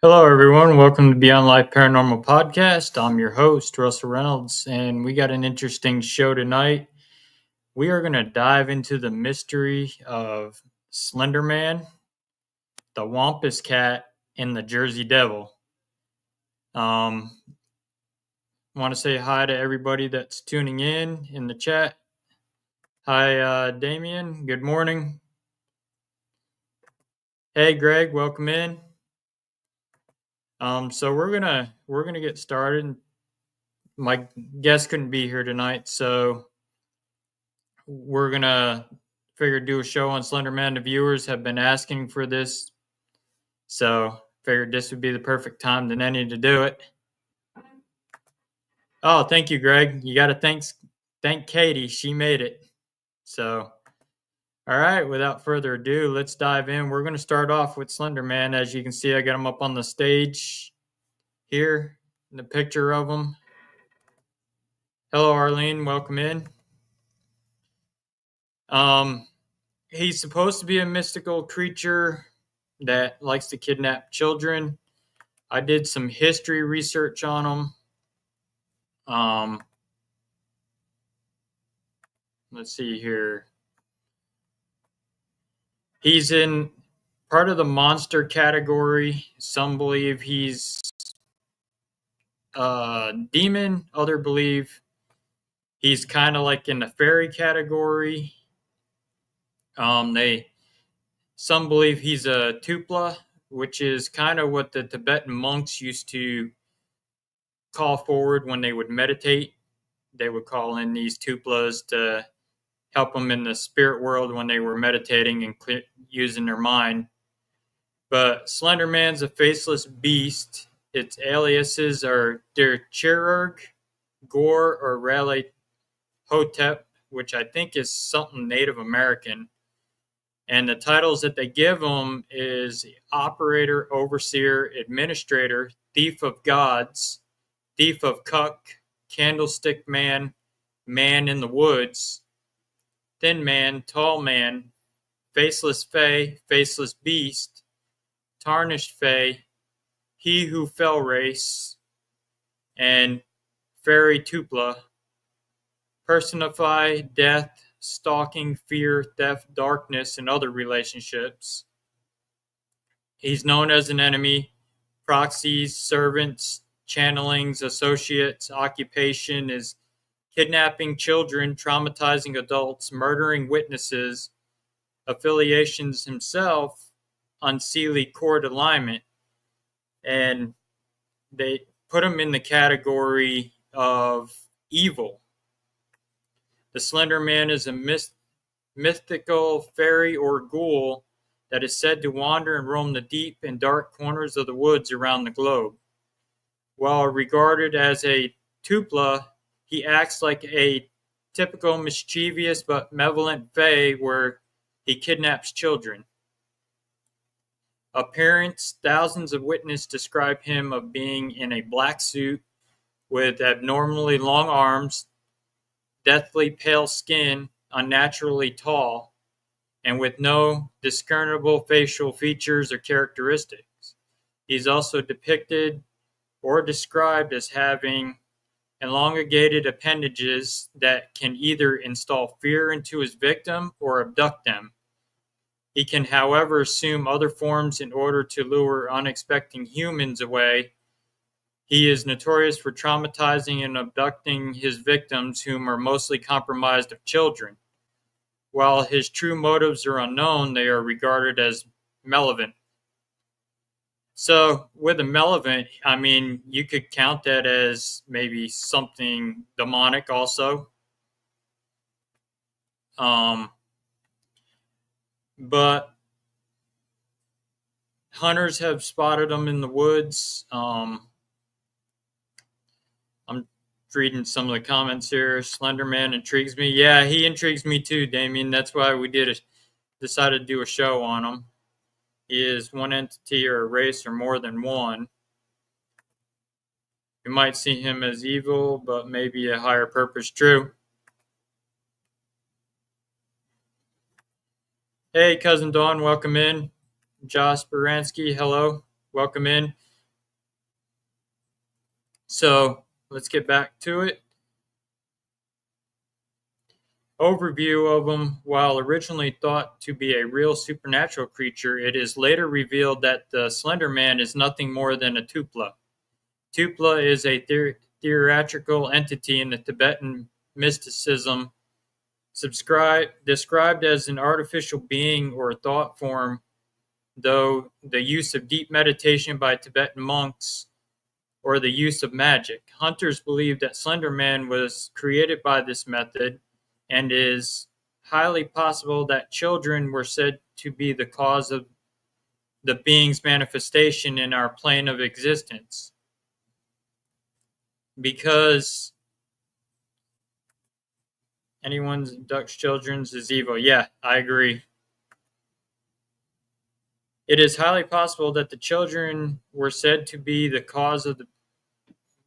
Hello, everyone. Welcome to Beyond Life Paranormal Podcast. I'm your host, Russell Reynolds, and we got an interesting show tonight. We are going to dive into the mystery of Slender Man, the Wampus Cat, and the Jersey Devil. Want to say hi to everybody that's tuning in the chat. Hi, Damien. Good morning. Hey, Greg. Welcome in. So we're gonna get started. My guest couldn't be here tonight, so we're gonna do a show on Slender Man. The viewers have been asking for this, so figured this would be the perfect time than any to do it. Oh, thank you, Greg. You got to thank Katie. She made it. So, all right. Without further ado, let's dive in. We're going to start off with Slender Man. As you can see, I got him up on the stage here. In the picture of him. Hello, Arlene. Welcome in. He's supposed to be a mystical creature that likes to kidnap children. I did some history research on him. Let's see here. He's in part of the monster category. Some believe he's a demon. Others believe he's kind of like in the fairy category. Some believe he's a tupla, which is kind of what the Tibetan monks used to call forward when they would meditate. They would call in these tuplas to help them in the spirit world when they were meditating and using their mind. But Slender Man's a faceless beast. Its aliases are Der Chirurg, Gore, or Raleigh Hotep, which I think is something Native American. And the titles that they give him is Operator, Overseer, Administrator, Thief of Gods, Thief of Cuck, Candlestick Man, Man in the Woods, Thin Man, Tall Man, Faceless Fae, Faceless Beast, Tarnished Fae, He Who Fell Race, and Fairy Tupla. Personify death, stalking, fear, theft, darkness, and other relationships. He's known as an enemy, proxies, servants, channelings, associates. Occupation is kidnapping children, traumatizing adults, murdering witnesses. Affiliations himself, unseelie court alignment. And they put him in the category of evil. The Slender Man is a mythical fairy or ghoul that is said to wander and roam the deep and dark corners of the woods around the globe. While regarded as a tupla, he acts like a typical mischievous but malevolent fae where he kidnaps children. Appearance: thousands of witnesses describe him of being in a black suit with abnormally long arms, deathly pale skin, unnaturally tall, and with no discernible facial features or characteristics. He's also depicted or described as having elongated appendages that can either install fear into his victim or abduct them. He can, however, assume other forms in order to lure unexpected humans away. He is notorious for traumatizing and abducting his victims, whom are mostly comprised of children. While his true motives are unknown, they are regarded as malevolent. So with a malevolent, I mean, you could count that as maybe something demonic also. But hunters have spotted him in the woods. I'm reading some of the comments here. Slender Man intrigues me. Yeah, he intrigues me too, Damien. That's why we decided to do a show on him. He is one entity or a race or more than one. You might see him as evil, but maybe a higher purpose. True. Hey, Cousin Dawn, welcome in. Josh Baranski, hello. Welcome in. So let's get back to it. Overview of him. While originally thought to be a real supernatural creature, it is later revealed that the Slender Man is nothing more than a tupla. Tupla is a theatrical entity in the Tibetan mysticism, described as an artificial being or thought form, though the use of deep meditation by Tibetan monks or the use of magic. Hunters believe that Slender Man was created by this method, and is highly possible that children were said to be the cause of the being's manifestation in our plane of existence. Because anyone abducts children is evil. Yeah, I agree. It is highly possible that the children were said to be the cause of the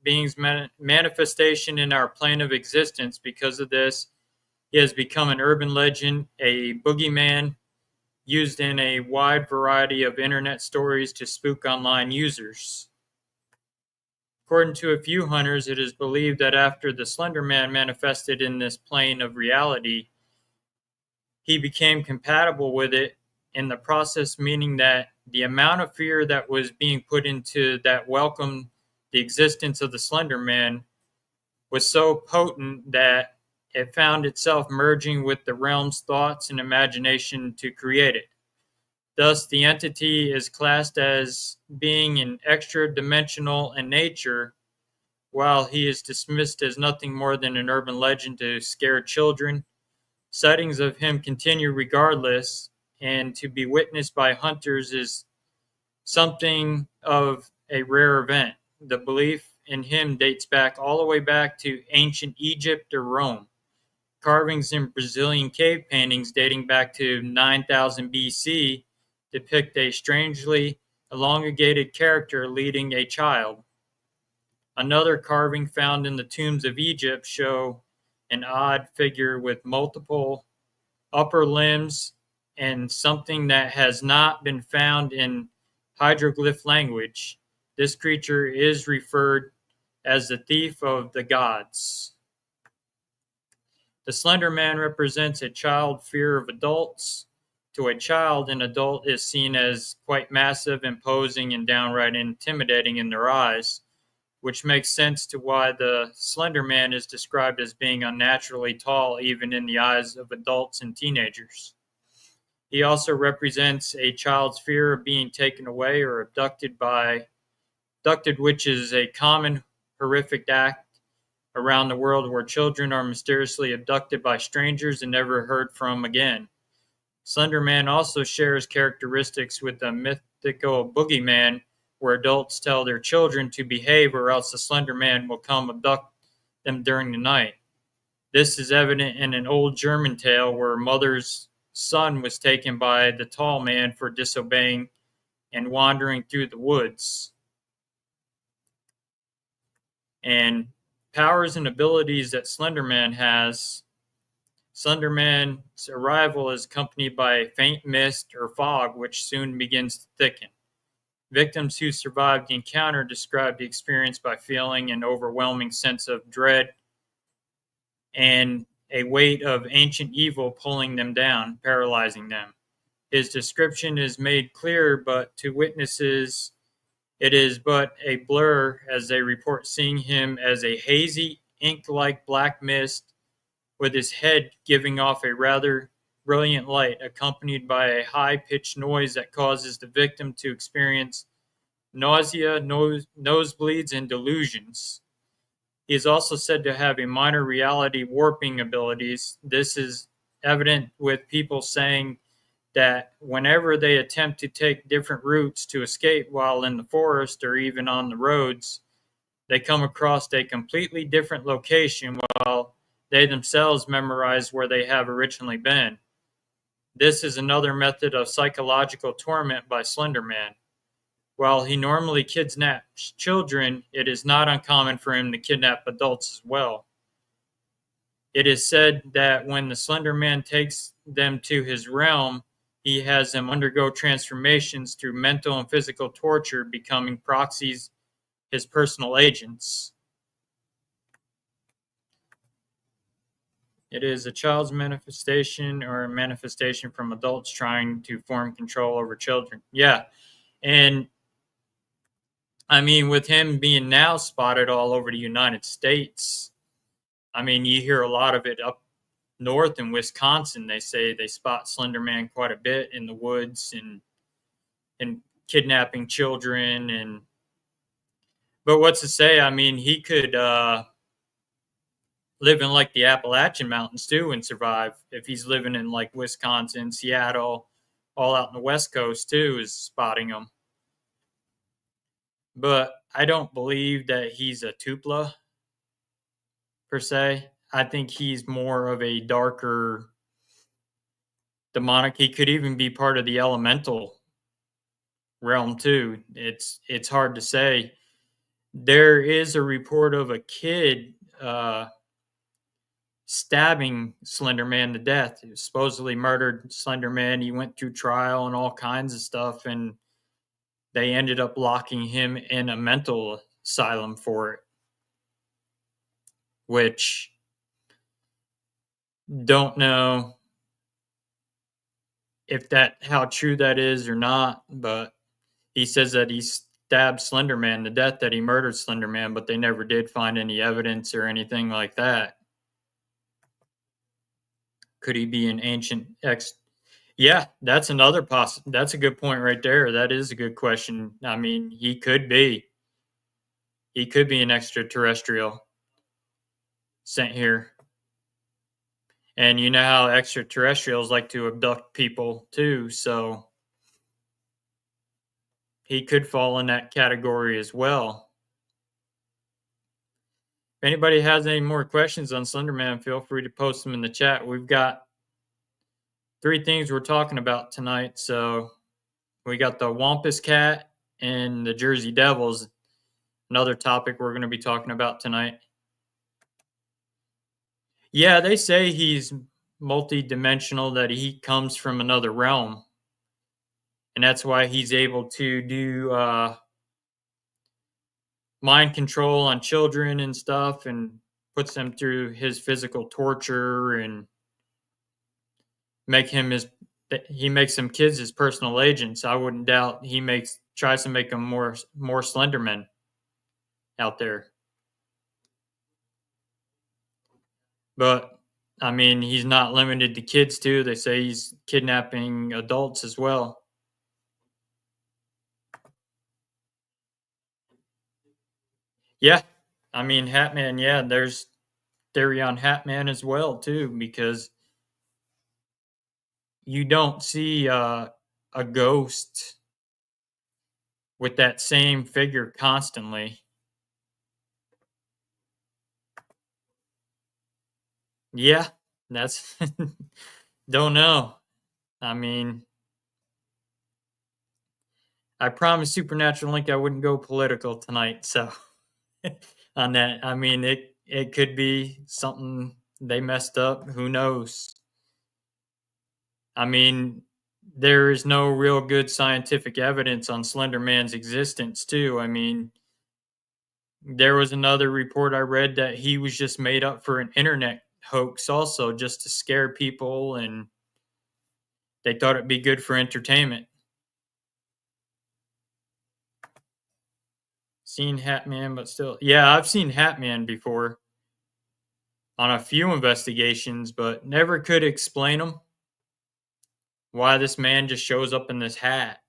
being's manifestation in our plane of existence. Because of this, he has become an urban legend, a boogeyman used in a wide variety of internet stories to spook online users. According to a few hunters, it is believed that after the Slender Man manifested in this plane of reality, he became compatible with it in the process, meaning that the amount of fear that was being put into that welcomed the existence of the Slender Man was so potent that it found itself merging with the realm's thoughts and imagination to create it. Thus, the entity is classed as being an extra-dimensional in nature, while he is dismissed as nothing more than an urban legend to scare children. Sightings of him continue regardless, and to be witnessed by hunters is something of a rare event. The belief in him dates back all the way back to ancient Egypt or Rome. Carvings in Brazilian cave paintings dating back to 9000 BC depict a strangely elongated character leading a child. Another carving found in the tombs of Egypt show an odd figure with multiple upper limbs and something that has not been found in hieroglyph language. This creature is referred as the thief of the gods. The Slender Man represents a child fear of adults. To a child, an adult is seen as quite massive, imposing, and downright intimidating in their eyes, which makes sense to why the Slender Man is described as being unnaturally tall even in the eyes of adults and teenagers. He also represents a child's fear of being taken away or abducted, which is a common horrific act around the world where children are mysteriously abducted by strangers and never heard from again. Slender Man also shares characteristics with the mythical boogeyman, where adults tell their children to behave or else the Slender Man will come abduct them during the night. This is evident in an old German tale where a mother's son was taken by the tall man for disobeying and wandering through the woods. And powers and abilities that Slender Man has. Slender Man's arrival is accompanied by a faint mist or fog, which soon begins to thicken. Victims who survived the encounter described the experience by feeling an overwhelming sense of dread and a weight of ancient evil pulling them down, paralyzing them. His description is made clear, but to witnesses, it is but a blur, as they report seeing him as a hazy, ink-like black mist with his head giving off a rather brilliant light, accompanied by a high-pitched noise that causes the victim to experience nausea, nosebleeds, and delusions. He is also said to have a minor reality warping abilities. This is evident with people saying that whenever they attempt to take different routes to escape while in the forest or even on the roads, they come across a completely different location while they themselves memorize where they have originally been. This is another method of psychological torment by Slender Man. While he normally kidnaps children, it is not uncommon for him to kidnap adults as well. It is said that when the Slender Man takes them to his realm, he has them undergo transformations through mental and physical torture, becoming proxies his personal agents. It is a child's manifestation or a manifestation from adults trying to form control over children. Yeah. And I mean, with him being now spotted all over the United States, I mean, you hear a lot of it up north in Wisconsin. They say they spot Slender Man quite a bit in the woods and kidnapping children. And but what's to say? I mean, he could live in like the Appalachian Mountains too and survive if he's living in like Wisconsin, Seattle, all out in the West Coast too, is spotting them. But I don't believe that he's a Tupla per se. I think he's more of a darker demonic. He could even be part of the elemental realm too. It's hard to say. There is a report of a kid stabbing Slender Man to death. He supposedly murdered Slender Man. He went through trial and all kinds of stuff, and they ended up locking him in a mental asylum for it, which don't know if that how true that is or not, but he says that he stabbed Slender Man to death, that he murdered Slender Man, but they never did find any evidence or anything like that. Could he be an ancient ex? Yeah, that's another that's a good point right there. That is a good question. I mean, he could be. He could be an extraterrestrial sent here. And you know how extraterrestrials like to abduct people too, so he could fall in that category as well. If anybody has any more questions on Slenderman, feel free to post them in the chat. We've got 3 things we're talking about tonight. So we got the Wampus Cat and the Jersey Devils, another topic we're going to be talking about tonight. Yeah, they say he's multi-dimensional, that he comes from another realm. And that's why he's able to do mind control on children and stuff, and puts them through his physical torture and he makes them kids his personal agents. I wouldn't doubt he tries to make them more Slendermen out there. But I mean, he's not limited to kids too. They say he's kidnapping adults as well. Yeah, I mean, Hatman. Yeah, there's theory on Hatman as well too, because you don't see a ghost with that same figure constantly. Yeah, that's don't know. I mean, I promised Supernatural Link I wouldn't go political tonight, so on that, I mean, it could be something they messed up. Who knows? I mean, there is no real good scientific evidence on Slender Man's existence, too. I mean, there was another report I read that he was just made up for an internet hoax, also, just to scare people, and they thought it'd be good for entertainment. Seen Hatman, but still, yeah, I've seen Hatman before on a few investigations, but never could explain them. Why this man just shows up in this hat.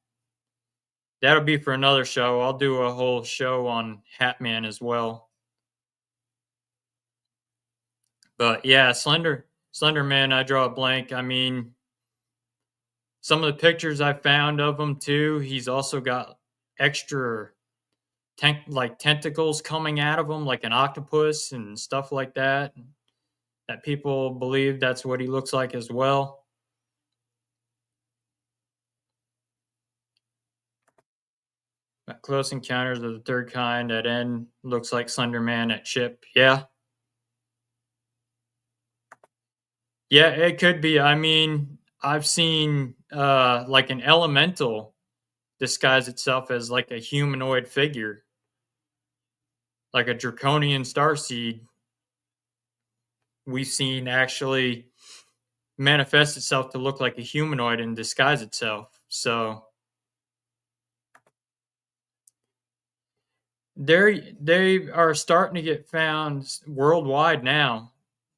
That'll be for another show. I'll do a whole show on Hatman as well. But yeah, Slender Man, I draw a blank. I mean, some of the pictures I found of him too, he's also got extra like tentacles coming out of him, like an octopus and stuff like that. That people believe that's what he looks like as well. Close Encounters of the Third Kind at end looks like Slender Man at ship. Yeah. Yeah, it could be. I mean, I've seen like an elemental disguise itself as like a humanoid figure. like a draconian starseed we've seen actually manifest itself to look like a humanoid and disguise itself. So they are starting to get found worldwide now.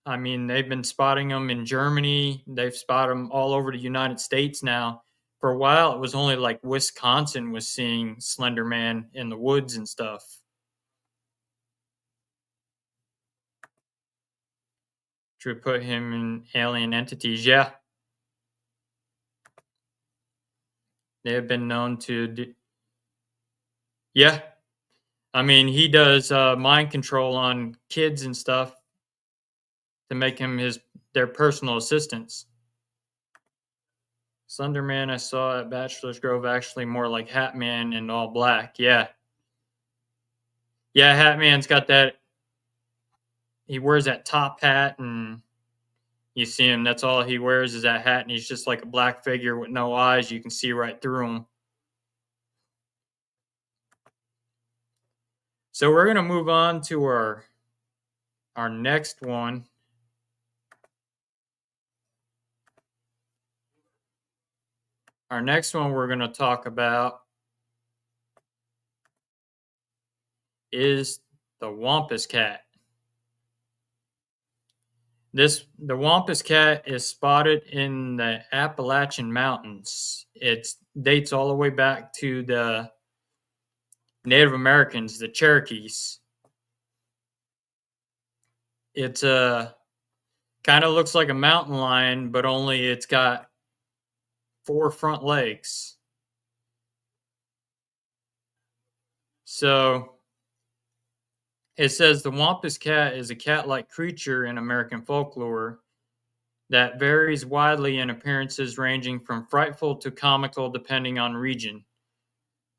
I mean, they've been spotting them in Germany. They've spotted them all over the United States now. For a while, it was only like Wisconsin was seeing Slender Man in the woods and stuff. To put him in alien entities, yeah, they have been known to. Yeah, I mean, he does mind control on kids and stuff to make him his their personal assistants. Slenderman I saw at Bachelor's Grove actually more like Hatman in all black. Yeah. Yeah, Hatman's got that he wears that top hat and you see him, that's all he wears is that hat and he's just like a black figure with no eyes. You can see right through him. So we're gonna move on to our next one. Our next one we're gonna talk about is the Wampus Cat. The Wampus Cat is spotted in the Appalachian Mountains. It dates all the way back to the Native Americans, the Cherokees. It's a kind of looks like a mountain lion, but only it's got 4 front legs. So it says the Wampus Cat is a cat-like creature in American folklore that varies widely in appearances ranging from frightful to comical depending on region.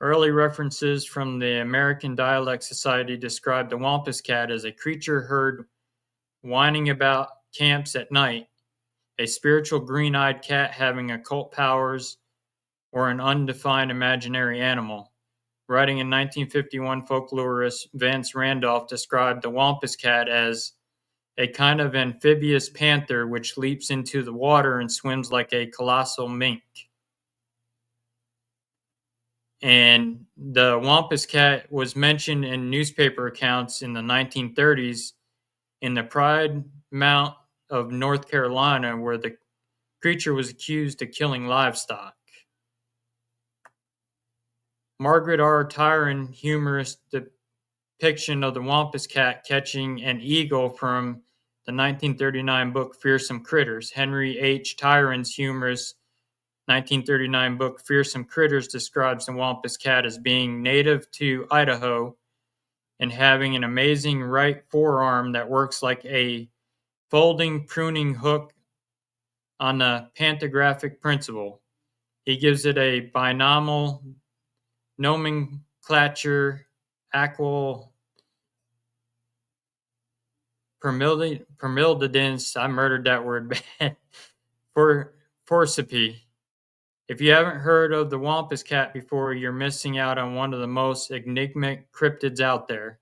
Early references from the American Dialect Society describe the Wampus Cat as a creature heard whining about camps at night, a spiritual green-eyed cat having occult powers, or an undefined imaginary animal. Writing in 1951, folklorist Vance Randolph described the Wampus Cat as a kind of amphibious panther which leaps into the water and swims like a colossal mink. And the Wampus Cat was mentioned in newspaper accounts in the 1930s in the Pride Mount of North Carolina, where the creature was accused of killing livestock. Margaret R. Tyron humorous depiction of the Wampus Cat catching an eagle from the 1939 book Fearsome Critters. Henry H. Tyron's humorous 1939 book Fearsome Critters describes the Wampus Cat as being native to Idaho and having an amazing right forearm that works like a folding pruning hook on the pantographic principle. He gives it a binomial nomenclature aquil permildidence. I murdered that word bad. For forcipi. If you haven't heard of the Wampus Cat before, you're missing out on one of the most enigmatic cryptids out there.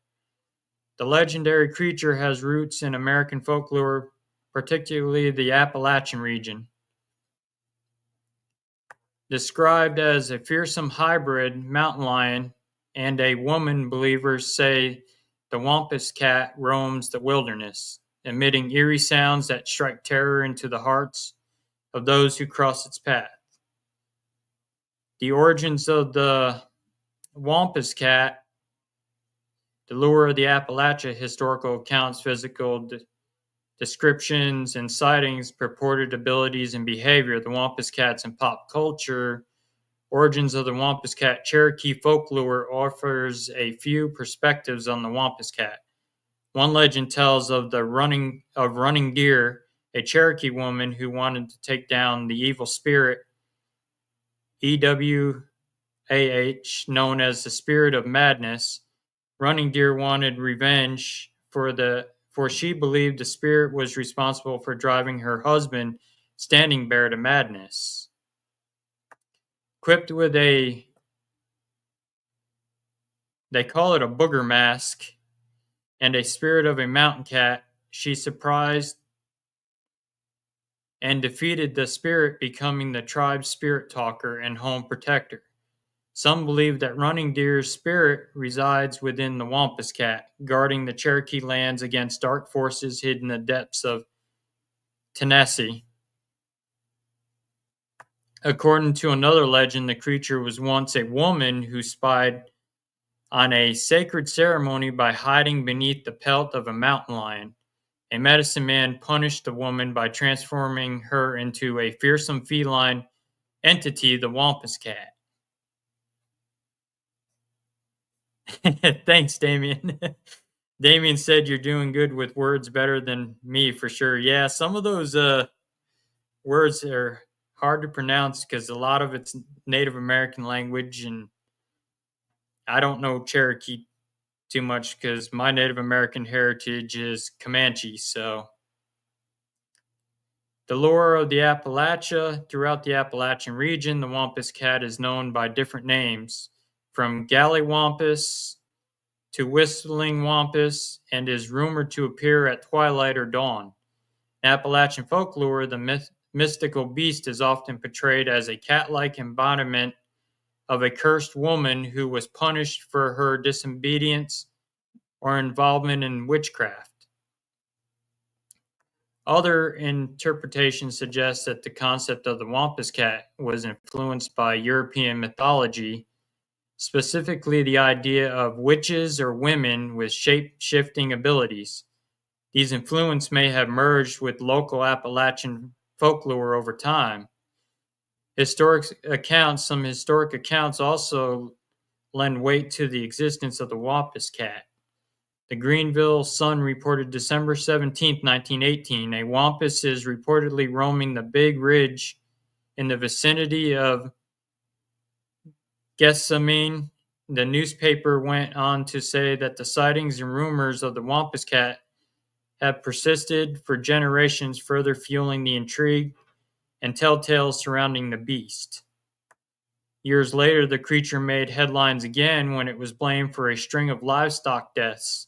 The legendary creature has roots in American folklore, particularly the Appalachian region. Described as a fearsome hybrid mountain lion and a woman, believers say the Wampus Cat roams the wilderness, emitting eerie sounds that strike terror into the hearts of those who cross its path. The origins of the Wampus Cat, the lure of the Appalachia, historical accounts, physical descriptions, and sightings, purported abilities and behavior, the Wampus Cats in pop culture, origins of the Wampus Cat, Cherokee folklore offers a few perspectives on the Wampus Cat. One legend tells of Running Deer, a Cherokee woman who wanted to take down the evil spirit EWAH, known as the Spirit of Madness. Running Deer wanted revenge for she believed the spirit was responsible for driving her husband, Standing Bear, to madness. Equipped with they call it a booger mask, and a spirit of a mountain cat, she surprised and defeated the spirit, becoming the tribe's spirit talker and home protector. Some believe that Running Deer's spirit resides within the Wampus Cat, guarding the Cherokee lands against dark forces hidden in the depths of Tennessee. According to another legend, the creature was once a woman who spied on a sacred ceremony by hiding beneath the pelt of a mountain lion. A medicine man punished the woman by transforming her into a fearsome feline entity, the Wampus Cat. Thanks, Damien. Damien said you're doing good with words, better than me for sure. Yeah, some of those words are hard to pronounce because a lot of it's Native American language, and I don't know Cherokee too much because my Native American heritage is Comanche. So the lore of the Appalachia. Throughout the Appalachian region, the Wampus Cat is known by different names, from Galliwampus to Whistling Wampus, and is rumored to appear at twilight or dawn. In Appalachian folklore, the mystical beast is often portrayed as a cat-like embodiment of a cursed woman who was punished for her disobedience or involvement in witchcraft. Other interpretations suggest that the concept of the Wampus Cat was influenced by European mythology, specifically the idea of witches or women with shape-shifting abilities. These influences may have merged with local Appalachian folklore over time. Some historic accounts also lend weight to the existence of the Wampus Cat. The Greenville Sun reported December 17, 1918, a Wampus is reportedly roaming the Big Ridge in the vicinity of Gethsemane. The newspaper went on to say that the sightings and rumors of the Wampus Cat have persisted for generations, further fueling the intrigue and telltales surrounding the beast. Years later, the creature made headlines again when it was blamed for a string of livestock deaths.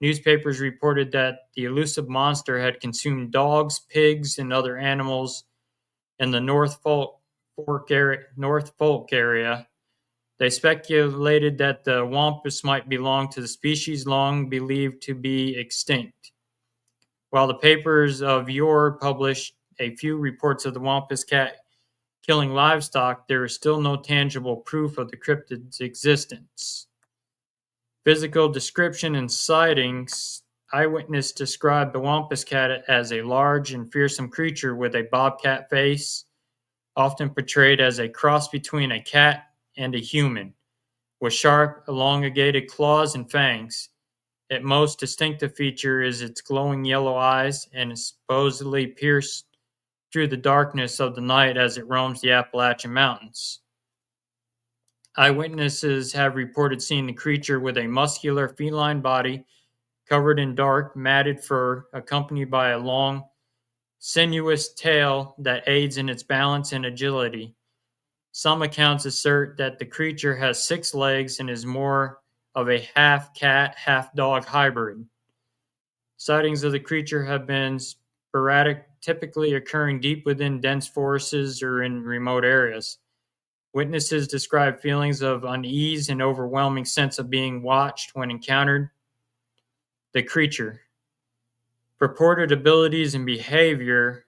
Newspapers reported that the elusive monster had consumed dogs, pigs, and other animals in the North Folk area. They speculated that the Wampus might belong to the species long believed to be extinct. While the papers of yore published a few reports of the Wampus Cat killing livestock, there is still no tangible proof of the cryptid's existence. Physical description and sightings. Eyewitness described the Wampus Cat as a large and fearsome creature with a bobcat face, often portrayed as a cross between a cat and a human, with sharp, elongated claws and fangs. Its most distinctive feature is its glowing yellow eyes, and it supposedly pierced through the darkness of the night as it roams the Appalachian Mountains. Eyewitnesses have reported seeing the creature with a muscular feline body covered in dark, matted fur, accompanied by a long, sinuous tail that aids in its balance and agility. Some accounts assert that the creature has 6 legs and is more of a half-cat, half-dog hybrid. Sightings of the creature have been sporadic, typically occurring deep within dense forests or in remote areas. Witnesses describe feelings of unease and overwhelming sense of being watched when encountered the creature. Purported abilities and behavior.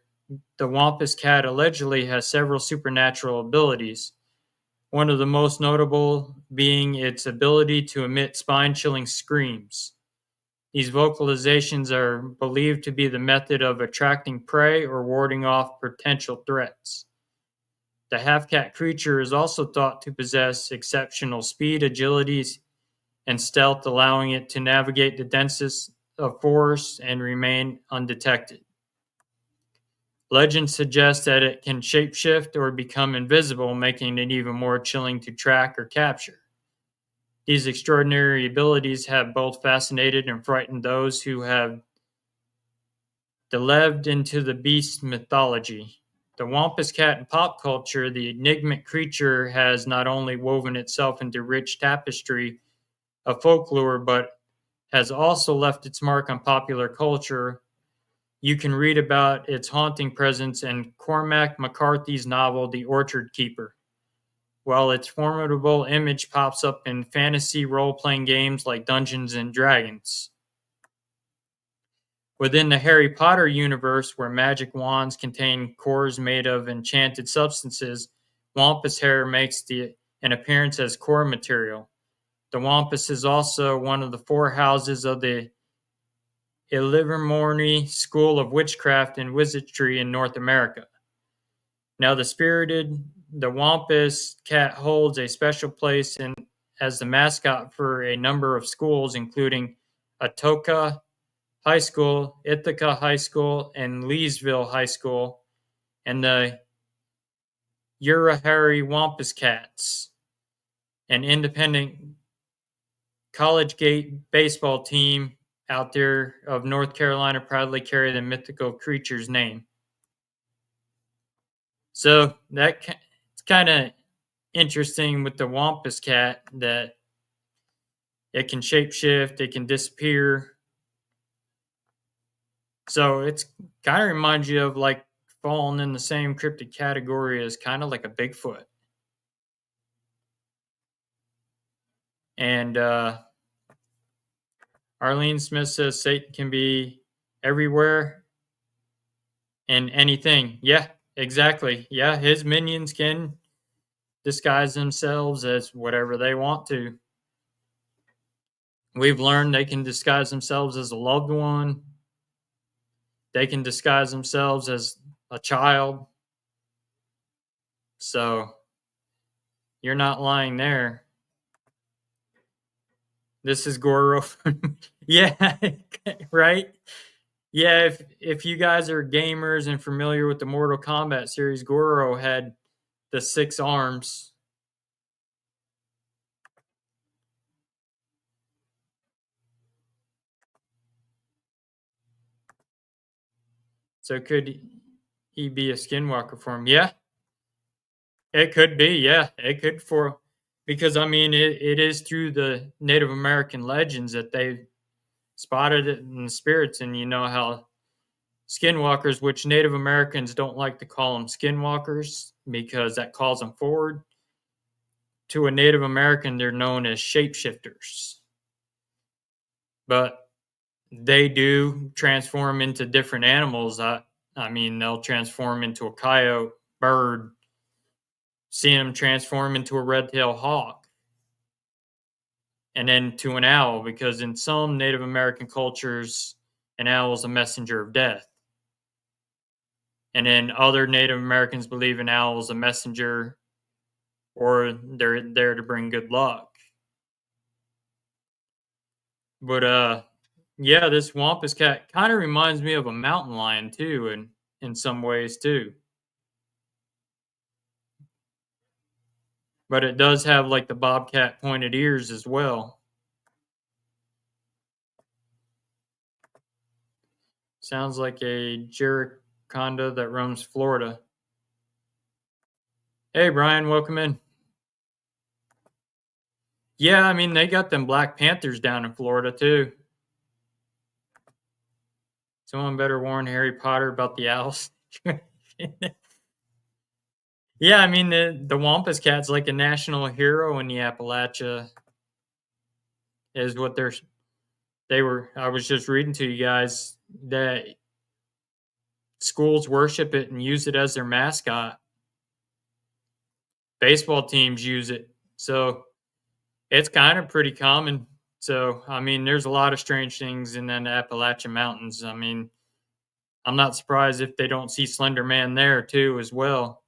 The Wampus Cat allegedly has several supernatural abilities, one of the most notable being its ability to emit spine-chilling screams. These vocalizations are believed to be the method of attracting prey or warding off potential threats. The half-cat creature is also thought to possess exceptional speed, agility, and stealth, allowing it to navigate the densest of forests and remain undetected. Legends suggest that it can shapeshift or become invisible, making it even more chilling to track or capture. These extraordinary abilities have both fascinated and frightened those who have delved into the beast's mythology. The Wampus Cat in pop culture, the enigmatic creature has not only woven itself into rich tapestry of folklore, but has also left its mark on popular culture. You can read about its haunting presence in Cormac McCarthy's novel The Orchard Keeper, while its formidable image pops up in fantasy role-playing games like Dungeons and Dragons. Within the Harry Potter universe, where magic wands contain cores made of enchanted substances, wampus hair makes an appearance as core material. The wampus is also one of the four houses of the Ilvermorny School of Witchcraft and Wizardry in North America. Now, the wampus cat holds a special place as the mascot for a number of schools, including Atoka High School, Ithaca High School, and Leesville High School, and the Urahari Wampus Cats, an independent collegiate baseball team out there of North Carolina, proudly carry the mythical creature's name. So it's kind of interesting with the Wampus Cat that it can shapeshift, it can disappear. So it's kind of reminds you of like falling in the same cryptid category as kind of like a Bigfoot. And Arlene Smith says Satan can be everywhere and anything. Yeah, exactly. Yeah, his minions can disguise themselves as whatever they want to. We've learned they can disguise themselves as a loved one. They can disguise themselves as a child. So you're not lying there. This is Goro. Yeah, right? Yeah, if you guys are gamers and familiar with the Mortal Kombat series, Goro had the 6 arms. So could he be a skinwalker form? Yeah, it could be. Yeah, it could because I mean it is through the Native American legends that they spotted it in the spirits, and you know how skinwalkers, which Native Americans don't like to call them skinwalkers because that calls them forward. To a Native American, they're known as shapeshifters. But they do transform into different animals. I mean, they'll transform into a coyote, bird, seeing them transform into a red-tailed hawk, and then to an owl, because in some Native American cultures, an owl is a messenger of death. And then other Native Americans believe an owl is a messenger or they're there to bring good luck. But yeah, this wampus cat kind of reminds me of a mountain lion too, and in some ways too. But it does have like the bobcat pointed ears as well. Sounds like a Jericonda that roams Florida. Hey Brian, welcome in. Yeah, I mean they got them Black Panthers down in Florida too. Someone better warn Harry Potter about the owls. Yeah, I mean the Wampus Cat's like a national hero in the Appalachia. Is what they were. I was just reading to you guys that schools worship it and use it as their mascot. Baseball teams use it, so it's kind of pretty common. So I mean, there's a lot of strange things in the Appalachian Mountains. I mean, I'm not surprised if they don't see Slender Man there too as well.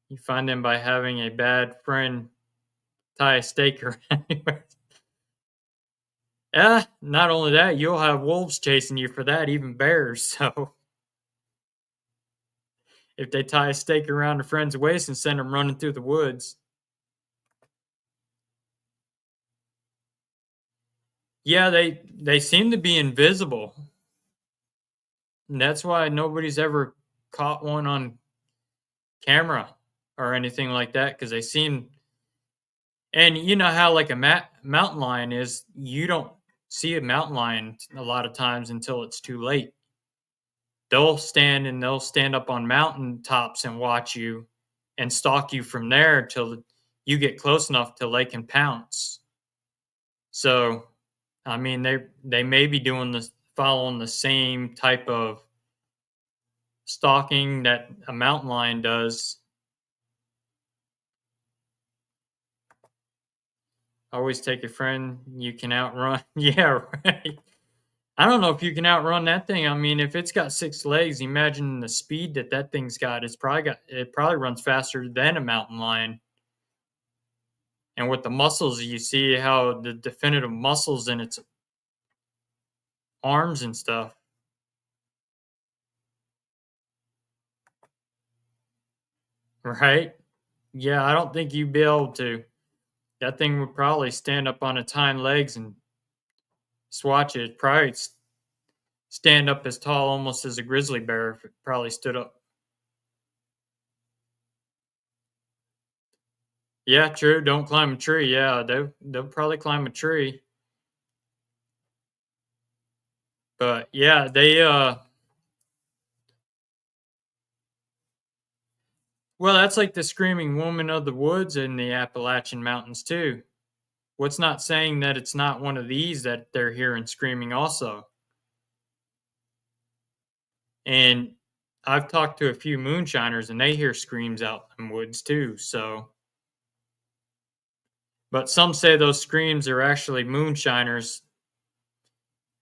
You find them by having a bad friend tie a stake around you. Yeah, not only that, you'll have wolves chasing you for that, even bears. So if they tie a stake around a friend's waist and send them running through the woods. Yeah, they seem to be invisible. And that's why nobody's ever caught one on camera or anything like that, because they seem And you know how like a mountain lion is, you don't see a mountain lion a lot of times until it's too late. They'll stand up on mountain tops and watch you and stalk you from there till you get close enough till they can pounce. So, I mean, they may be doing this, following the same type of stalking that a mountain lion does. Always take a friend you can outrun. Yeah, right. I don't know if you can outrun that thing. I mean, if it's got 6 legs, imagine the speed that that thing's got. It probably runs faster than a mountain lion. And with the muscles, you see how the definitive muscles in its arms and stuff, right? Yeah, I don't think you'd be able to. That thing would probably stand up on its hind legs and swatch it. Probably stand up as tall almost as a grizzly bear if it probably stood up. Yeah, true. Don't climb a tree. Yeah, they'll probably climb a tree. But yeah, well, that's like the screaming woman of the woods in the Appalachian Mountains too. What's not saying that it's not one of these that they're hearing screaming also? And I've talked to a few moonshiners and they hear screams out in the woods too. So, but some say those screams are actually moonshiners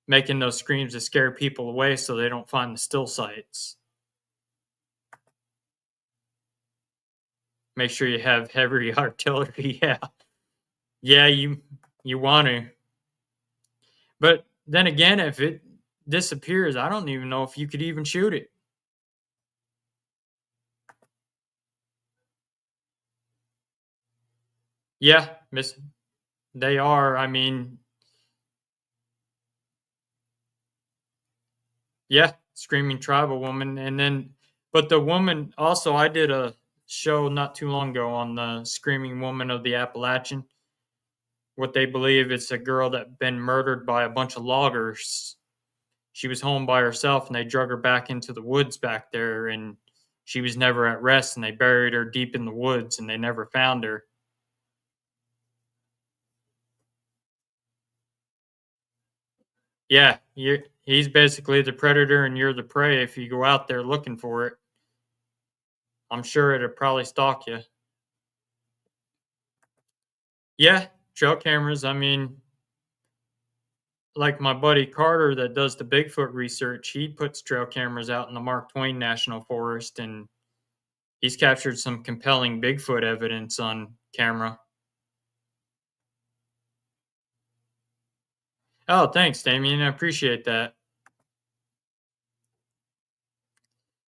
making those screams to scare people away so they don't find the still sites. Make sure you have heavy artillery. Yeah. Yeah, you want to. But then again, if it disappears, I don't even know if you could even shoot it. Yeah, miss they are. I mean, yeah, screaming tribal woman and then but the woman also I did a show not too long ago on the screaming woman of the Appalachian. What they believe it's a girl that been murdered by a bunch of loggers. She was home by herself and they drug her back into the woods back there and she was never at rest and they buried her deep in the woods and they never found her. Yeah, he's basically the predator and you're the prey if you go out there looking for it. I'm sure it'll probably stalk you. Yeah, trail cameras. I mean, like my buddy Carter that does the Bigfoot research, he puts trail cameras out in the Mark Twain National Forest and he's captured some compelling Bigfoot evidence on camera. Oh, thanks, Damien. I appreciate that.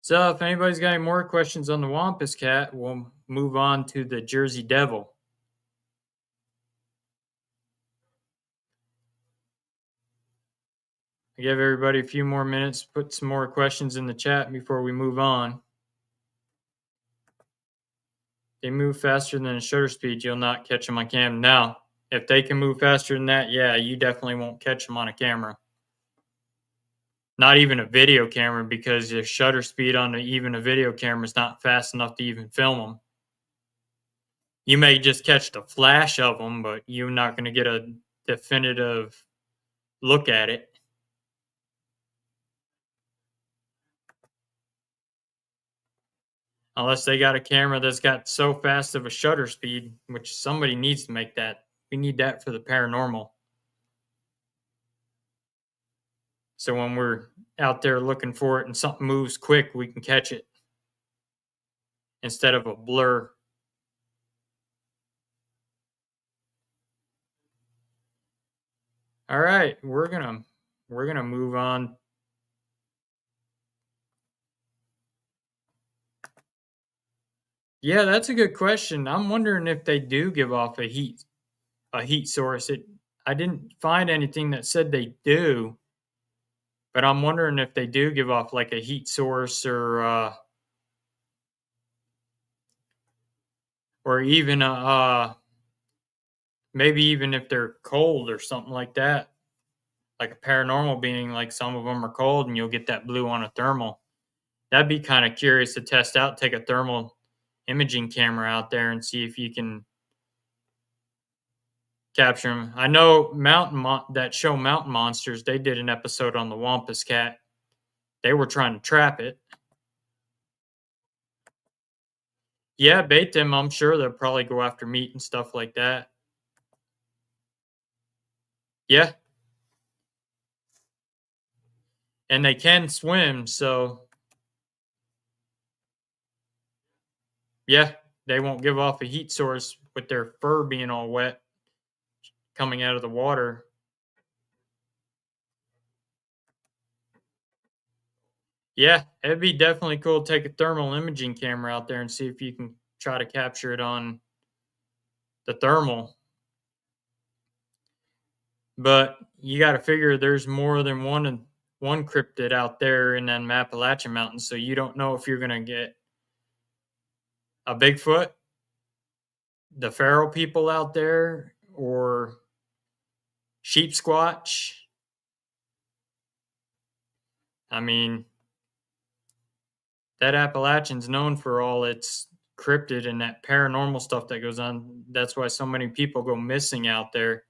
So, if anybody's got any more questions on the Wampus Cat, we'll move on to the Jersey Devil. I give everybody a few more minutes, put some more questions in the chat before we move on. They move faster than a shutter speed, you'll not catch them on cam. Now, if they can move faster than that, yeah, you definitely won't catch them on a camera. Not even a video camera because the shutter speed on even a video camera is not fast enough to even film them. You may just catch the flash of them, but you're not going to get a definitive look at it. Unless they got a camera that's got so fast of a shutter speed, which somebody needs to make that. We need that for the paranormal. So when we're out there looking for it and something moves quick, we can catch it instead of a blur. All right, we're gonna move on. Yeah, that's a good question. I'm wondering if they do give off a heat source. I didn't find anything that said they do, but I'm wondering if they do give off like a heat source or even Maybe even if they're cold or something like that, like a paranormal being, like some of them are cold and you'll get that blue on a thermal. That'd be kind of curious to test out. Take a thermal imaging camera out there and see if you can capture them. I know that show Mountain Monsters. They did an episode on the Wampus cat. They were trying to trap it. Yeah, bait them. I'm sure they'll probably go after meat and stuff like that. Yeah, and they can swim, so yeah, they won't give off a heat source with their fur being all wet coming out of the water. Yeah, it'd be definitely cool to take a thermal imaging camera out there and see if you can try to capture it on the thermal. But you got to figure there's more than one cryptid out there in them Appalachian Mountains, so you don't know if you're gonna get a Bigfoot, the feral people out there, or sheep squatch. I mean, that Appalachian's known for all its cryptid and that paranormal stuff that goes on. That's why so many people go missing out there.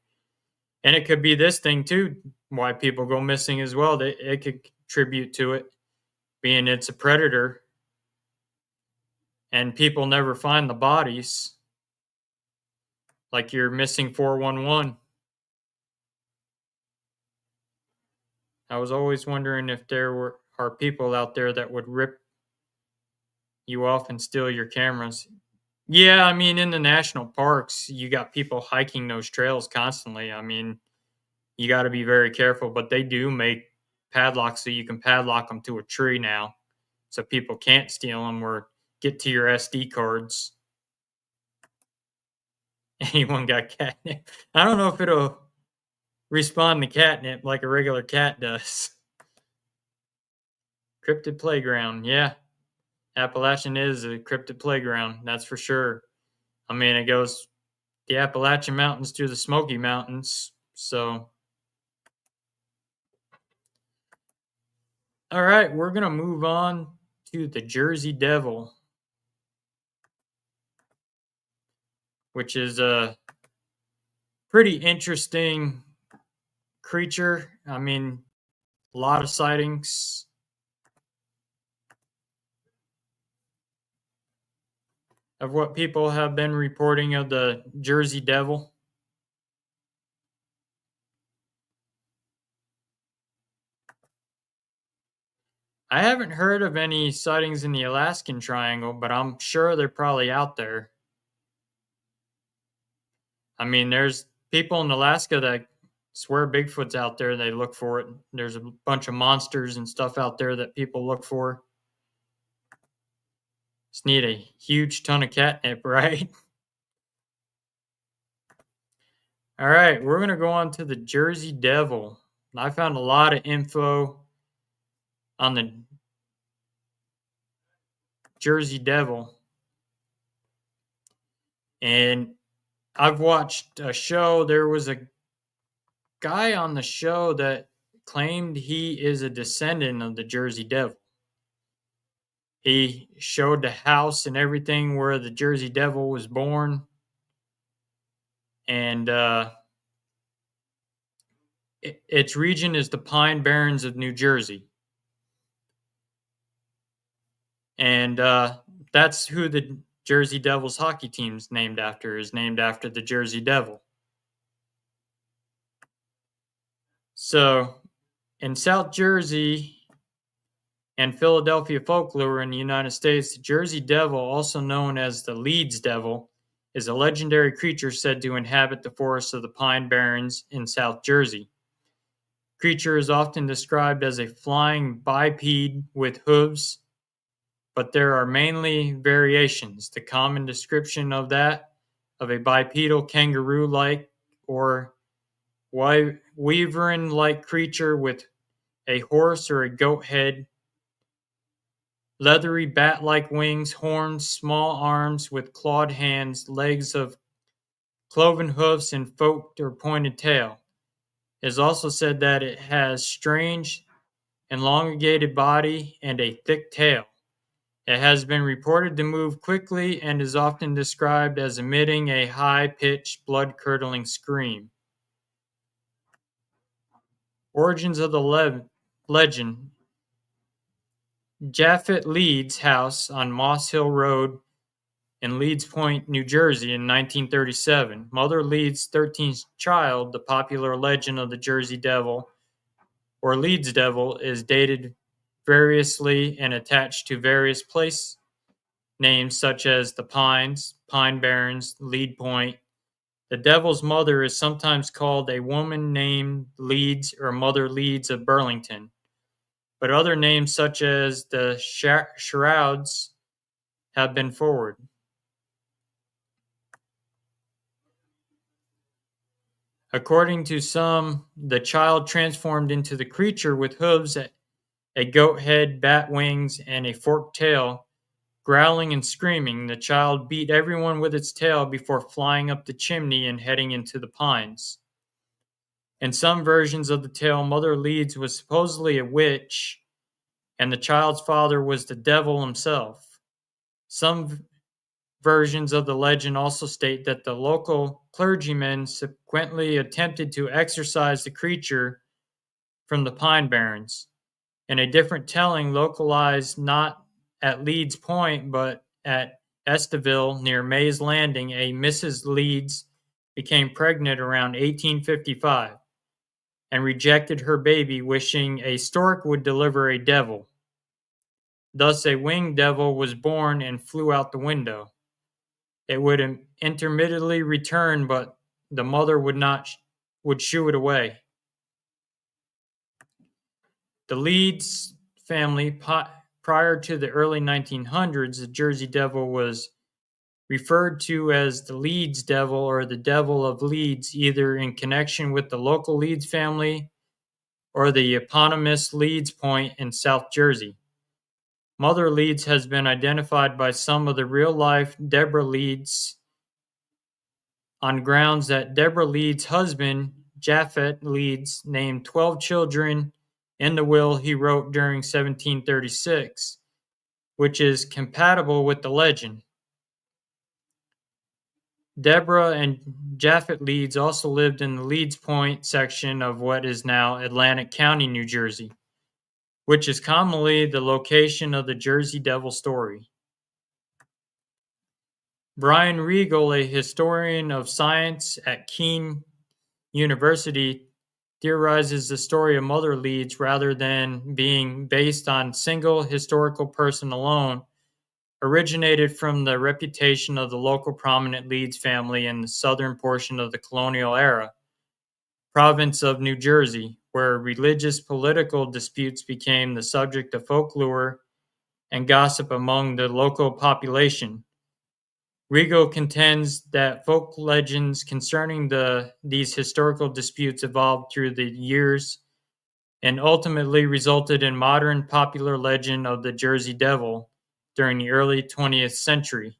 And it could be this thing too, why people go missing as well. It could contribute to it, being it's a predator and people never find the bodies. Like you're missing 411. I was always wondering if there are people out there that would rip you off and steal your cameras. Yeah, I mean, in the national parks, you got people hiking those trails constantly. I mean, you got to be very careful, but they do make padlocks so you can padlock them to a tree now, so people can't steal them or get to your SD cards. Anyone got catnip? I don't know if it'll respond to catnip like a regular cat does. Cryptid playground, yeah. Appalachian is a cryptid playground, that's for sure. I mean, it goes the Appalachian Mountains to the Smoky Mountains, so. All right, we're going to move on to the Jersey Devil, which is a pretty interesting creature. I mean, a lot of sightings. Of what people have been reporting of the Jersey Devil. I haven't heard of any sightings in the Alaskan Triangle, but I'm sure they're probably out there. I mean, there's people in Alaska that swear Bigfoot's out there. They look for it. There's a bunch of monsters and stuff out there that people look for. Just need a huge ton of catnip, right? All right, we're going to go on to the Jersey Devil. I found a lot of info on the Jersey Devil. And I've watched a show. There was a guy on the show that claimed he is a descendant of the Jersey Devil. He showed the house and everything where the Jersey Devil was born. And its region is the Pine Barrens of New Jersey. And that's who the Jersey Devils hockey team's named after, is named after the Jersey Devil. So in South Jersey and Philadelphia folklore in the United States, the Jersey Devil, also known as the Leeds Devil, is a legendary creature said to inhabit the forests of the Pine Barrens in South Jersey. The creature is often described as a flying biped with hooves, but there are mainly variations. The common description of a bipedal kangaroo-like or wyvern-like creature with a horse or a goat head, leathery bat-like wings, horns, small arms with clawed hands, legs of cloven hoofs, and forked or pointed tail. It is also said that it has strange, elongated body and a thick tail. It has been reported to move quickly and is often described as emitting a high-pitched, blood-curdling scream. Origins of the legend. Japhet Leeds' house on Moss Hill Road in Leeds Point, New Jersey in 1937. Mother Leeds' 13th child, the popular legend of the Jersey Devil, or Leeds Devil, is dated variously and attached to various place names such as the Pines, Pine Barrens, Lead Point. The Devil's mother is sometimes called a woman named Leeds or Mother Leeds of Burlington, but other names such as the Shrouds have been forwarded. According to some, the child transformed into the creature with hooves, a goat head, bat wings, and a forked tail. Growling and screaming, the child beat everyone with its tail before flying up the chimney and heading into the pines. In some versions of the tale, Mother Leeds was supposedly a witch, and the child's father was the devil himself. Some versions of the legend also state that the local clergyman subsequently attempted to exorcise the creature from the Pine Barrens. In a different telling, localized not at Leeds Point but at Estaville near Mays Landing, a Mrs. Leeds became pregnant around 1855 and rejected her baby, wishing a stork would deliver a devil. Thus, a winged devil was born and flew out the window. It would intermittently return, but the mother would shoo it away. The Leeds family, prior to the early 1900s, the Jersey Devil was referred to as the Leeds Devil or the Devil of Leeds, either in connection with the local Leeds family or the eponymous Leeds Point in South Jersey. Mother Leeds has been identified by some of the real-life Deborah Leeds on grounds that Deborah Leeds' husband, Japhet Leeds, named 12 children in the will he wrote during 1736, which is compatible with the legend. Deborah and Japhet Leeds also lived in the Leeds Point section of what is now Atlantic County, New Jersey, which is commonly the location of the Jersey Devil story. Brian Regal, a historian of science at Keene University, theorizes the story of Mother Leeds, rather than being based on single historical person alone, originated from the reputation of the local prominent Leeds family in the southern portion of the colonial era province of New Jersey, where religious political disputes became the subject of folklore and gossip among the local population. Regal contends that folk legends concerning these historical disputes evolved through the years and ultimately resulted in modern popular legend of the Jersey Devil during the early 20th century.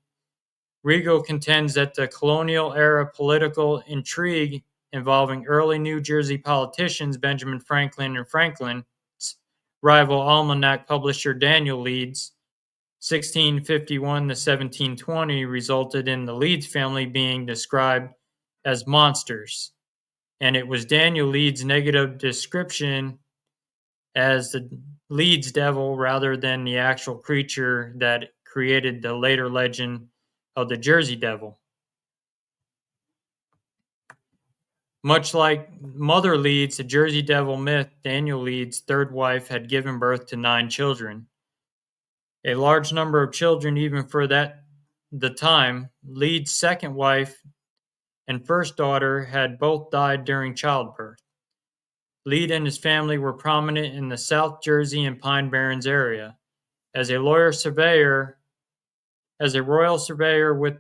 Regal contends that the colonial era political intrigue involving early New Jersey politicians Benjamin Franklin and Franklin's rival almanac publisher Daniel Leeds 1651 to 1720 resulted in the Leeds family being described as monsters, and it was Daniel Leeds' negative description as the Leeds Devil rather than the actual creature that created the later legend of the Jersey Devil. Much like Mother Leeds, the Jersey Devil myth, Daniel Leeds' third wife had given birth to 9 children. A large number of children even for the time. Leeds' second wife and first daughter had both died during childbirth. Lead and his family were prominent in the South Jersey and Pine Barrens area. As a royal surveyor with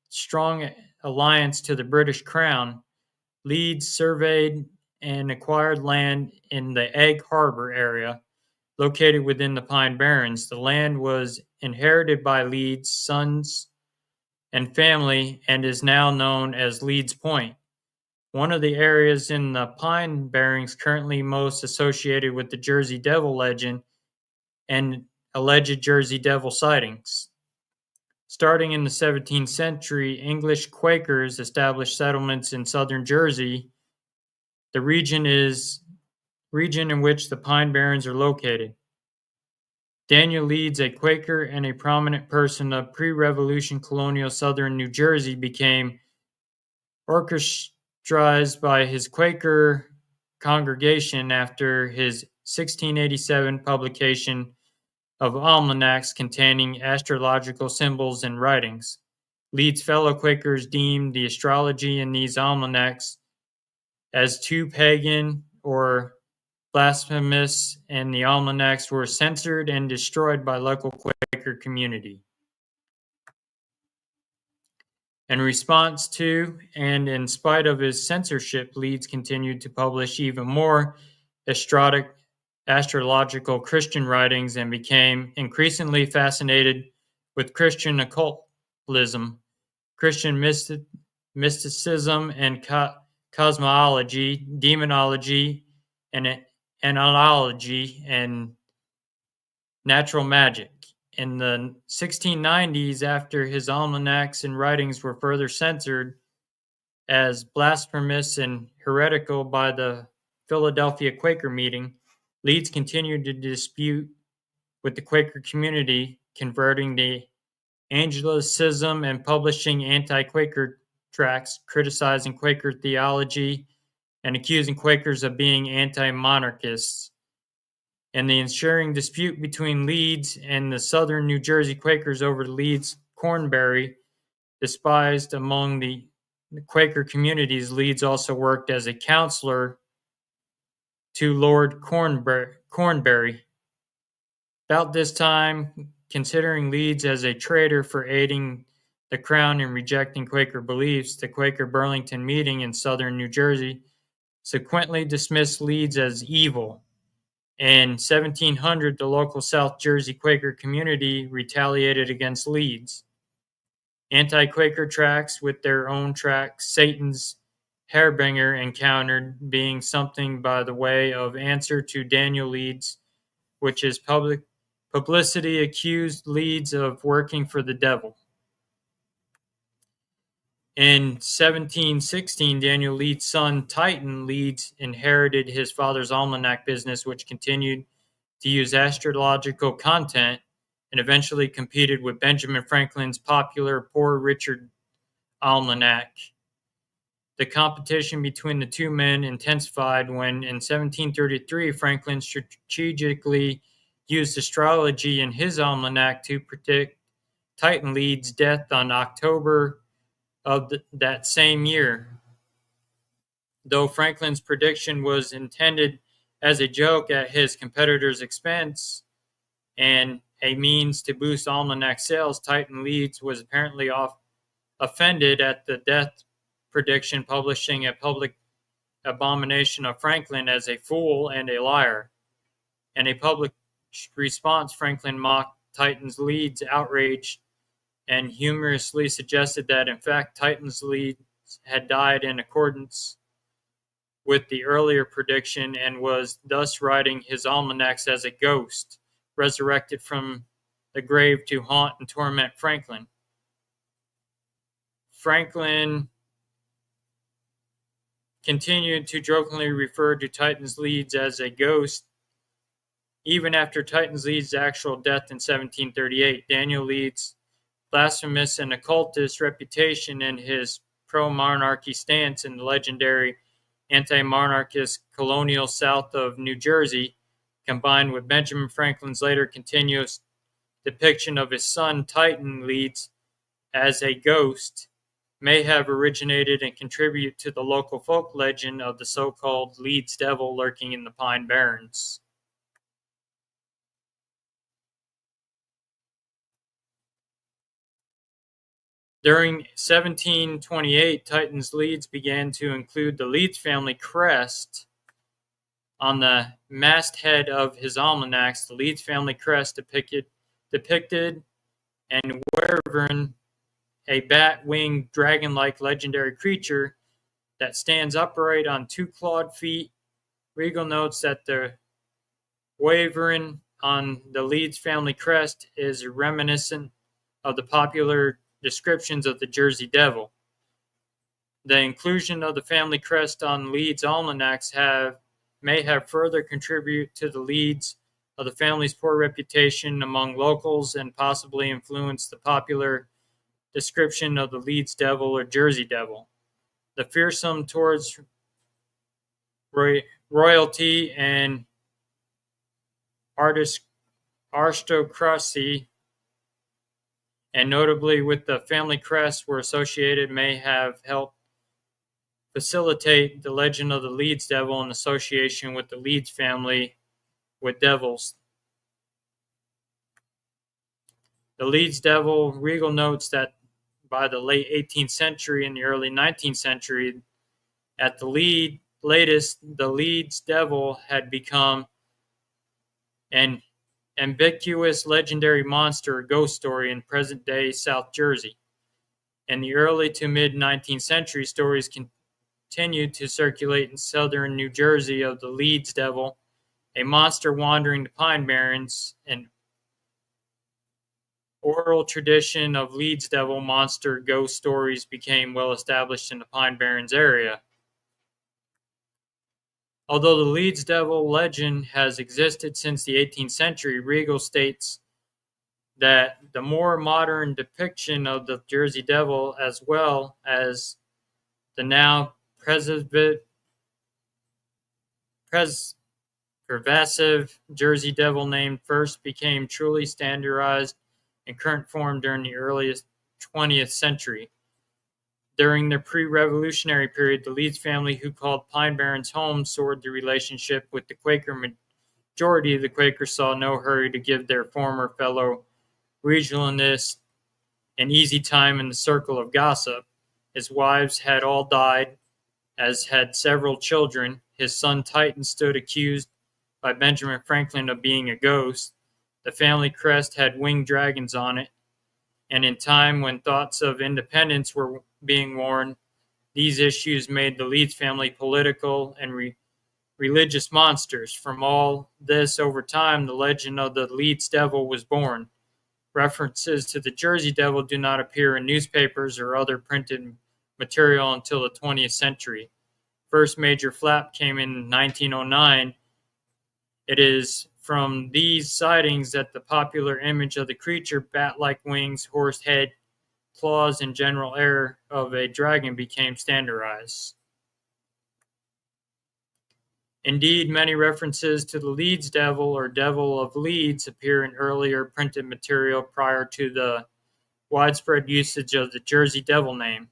strong alliance to the British Crown, Leeds surveyed and acquired land in the Egg Harbor area, located within the Pine Barrens. The land was inherited by Leeds' sons and family and is now known as Leeds Point, one of the areas in the Pine Barrens currently most associated with the Jersey Devil legend and alleged Jersey Devil sightings. Starting in the 17th century, English Quakers established settlements in southern Jersey. The region in which the Pine Barrens are located. Daniel Leeds, a Quaker and a prominent person of pre-Revolution colonial southern New Jersey, became ostracized by his Quaker congregation after his 1687 publication of almanacs containing astrological symbols and writings. Leeds' fellow Quakers deemed the astrology in these almanacs as too pagan or blasphemous, and the almanacs were censored and destroyed by local Quaker community. In response to, and in spite of his censorship, Leeds continued to publish even more astrological Christian writings and became increasingly fascinated with Christian occultism, Christian mysticism, and cosmology, demonology, and analogy, and natural magic. In the 1690s, after his almanacs and writings were further censored as blasphemous and heretical by the Philadelphia Quaker meeting, Leeds continued to dispute with the Quaker community, converting to Anglicanism and publishing anti-Quaker tracts criticizing Quaker theology and accusing Quakers of being anti-monarchists. And the ensuing dispute between Leeds and the southern New Jersey Quakers over Leeds Cornbury, despised among the Quaker communities, Leeds also worked as a counselor to Lord Cornbury. About this time, considering Leeds as a traitor for aiding the crown and rejecting Quaker beliefs, the Quaker Burlington meeting in southern New Jersey subsequently dismissed Leeds as evil. In 1700, the local South Jersey Quaker community retaliated against Leeds. Anti-Quaker tracts with their own tract, Satan's Harbinger, encountered being something by the way of answer to Daniel Leeds, which is publicity accused Leeds of working for the devil. In 1716, Daniel Leeds' son Titan Leeds inherited his father's almanac business, which continued to use astrological content and eventually competed with Benjamin Franklin's popular Poor Richard Almanac. The competition between the two men intensified when, in 1733, Franklin strategically used astrology in his almanac to predict Titan Leeds' death on October of that same year. Though Franklin's prediction was intended as a joke at his competitor's expense and a means to boost almanac sales, Titan Leeds was apparently offended at the death prediction, publishing a public abomination of Franklin as a fool and a liar. In a public response, Franklin mocked Titan Leeds' outrage and humorously suggested that, in fact, Titan Leeds had died in accordance with the earlier prediction and was thus writing his almanacs as a ghost, resurrected from the grave to haunt and torment Franklin. Franklin continued to jokingly refer to Titan Leeds as a ghost even after Titan Leeds' actual death in 1738. Daniel Leeds' blasphemous and occultist reputation and his pro-monarchy stance in the legendary anti-monarchist colonial South of New Jersey, combined with Benjamin Franklin's later continuous depiction of his son Titan Leeds as a ghost, may have originated and contributed to the local folk legend of the so-called Leeds Devil lurking in the Pine Barrens. During 1728, Titan Leeds began to include the Leeds family crest on the masthead of his almanacs. The Leeds family crest depicted and woven a bat-winged, dragon-like legendary creature that stands upright on two clawed feet. Regal notes that the wyvern on the Leeds family crest is reminiscent of the popular descriptions of the Jersey Devil. The inclusion of the family crest on Leeds almanacs may have further contributed to the Leeds of the family's poor reputation among locals and possibly influenced the popular description of the Leeds Devil or Jersey Devil. The fearsome towards royalty and aristocracy, and notably with the family crest were associated, may have helped facilitate the legend of the Leeds Devil in association with the Leeds family with devils. The Leeds Devil, Regal notes that by the late 18th century and the early 19th century, at the latest, the Leeds Devil had become an ambiguous legendary monster or ghost story in present-day South Jersey. In the early to mid-19th century, stories continued to circulate in southern New Jersey of the Leeds Devil, a monster wandering the Pine Barrens. An oral tradition of Leeds Devil monster ghost stories became well established in the Pine Barrens area. Although the Leeds Devil legend has existed since the 18th century, Regal states that the more modern depiction of the Jersey Devil, as well as the now pervasive Jersey Devil name, first became truly standardized in current form during the earliest 20th century. During the pre-revolutionary period, the Leeds family, who called Pine Barrens home, soared the relationship with the Quaker majority. The Quakers saw no hurry to give their former fellow regionalists an easy time in the circle of gossip. His wives had all died, as had several children. His son Titan stood accused by Benjamin Franklin of being a ghost. The family crest had winged dragons on it, and in time when thoughts of independence were being worn, these issues made the Leeds family political and religious monsters. From all this, over time, the legend of the Leeds Devil was born. References to the Jersey Devil do not appear in newspapers or other printed material until the 20th century. First major flap came in 1909. It is from these sightings that the popular image of the creature, bat-like wings, horsed head, claws, and general air of a dragon became standardized. Indeed, many references to the Leeds Devil or Devil of Leeds appear in earlier printed material prior to the widespread usage of the Jersey Devil name.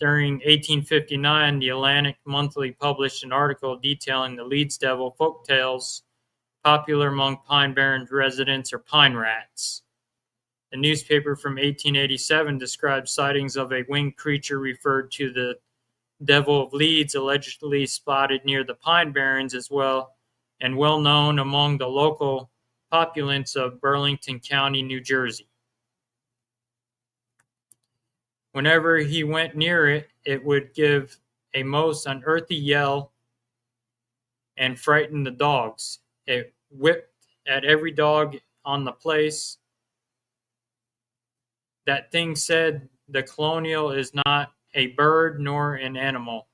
During 1859, the Atlantic Monthly published an article detailing the Leeds Devil folk tales popular among Pine Barrens residents or pine rats. A newspaper from 1887 described sightings of a winged creature referred to the Devil of Leeds allegedly spotted near the Pine Barrens as well, and well known among the local populace of Burlington County, New Jersey. Whenever he went near it, it would give a most unearthly yell and frighten the dogs. It whipped at every dog on the place. That thing said, the colonial is not a bird nor an animal,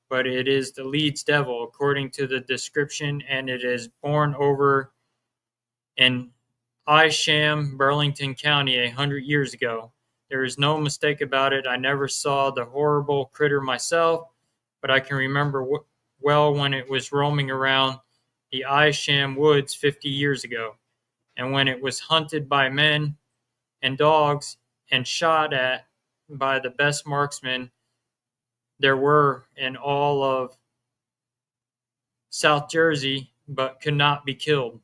but it is the Leeds Devil, according to the description, and it is born over in Isham, Burlington County, 100 years ago. There is no mistake about it. I never saw the horrible critter myself, but I can remember well when it was roaming around the Isham woods 50 years ago, and when it was hunted by men and dogs and shot at by the best marksmen there were in all of South Jersey, but could not be killed.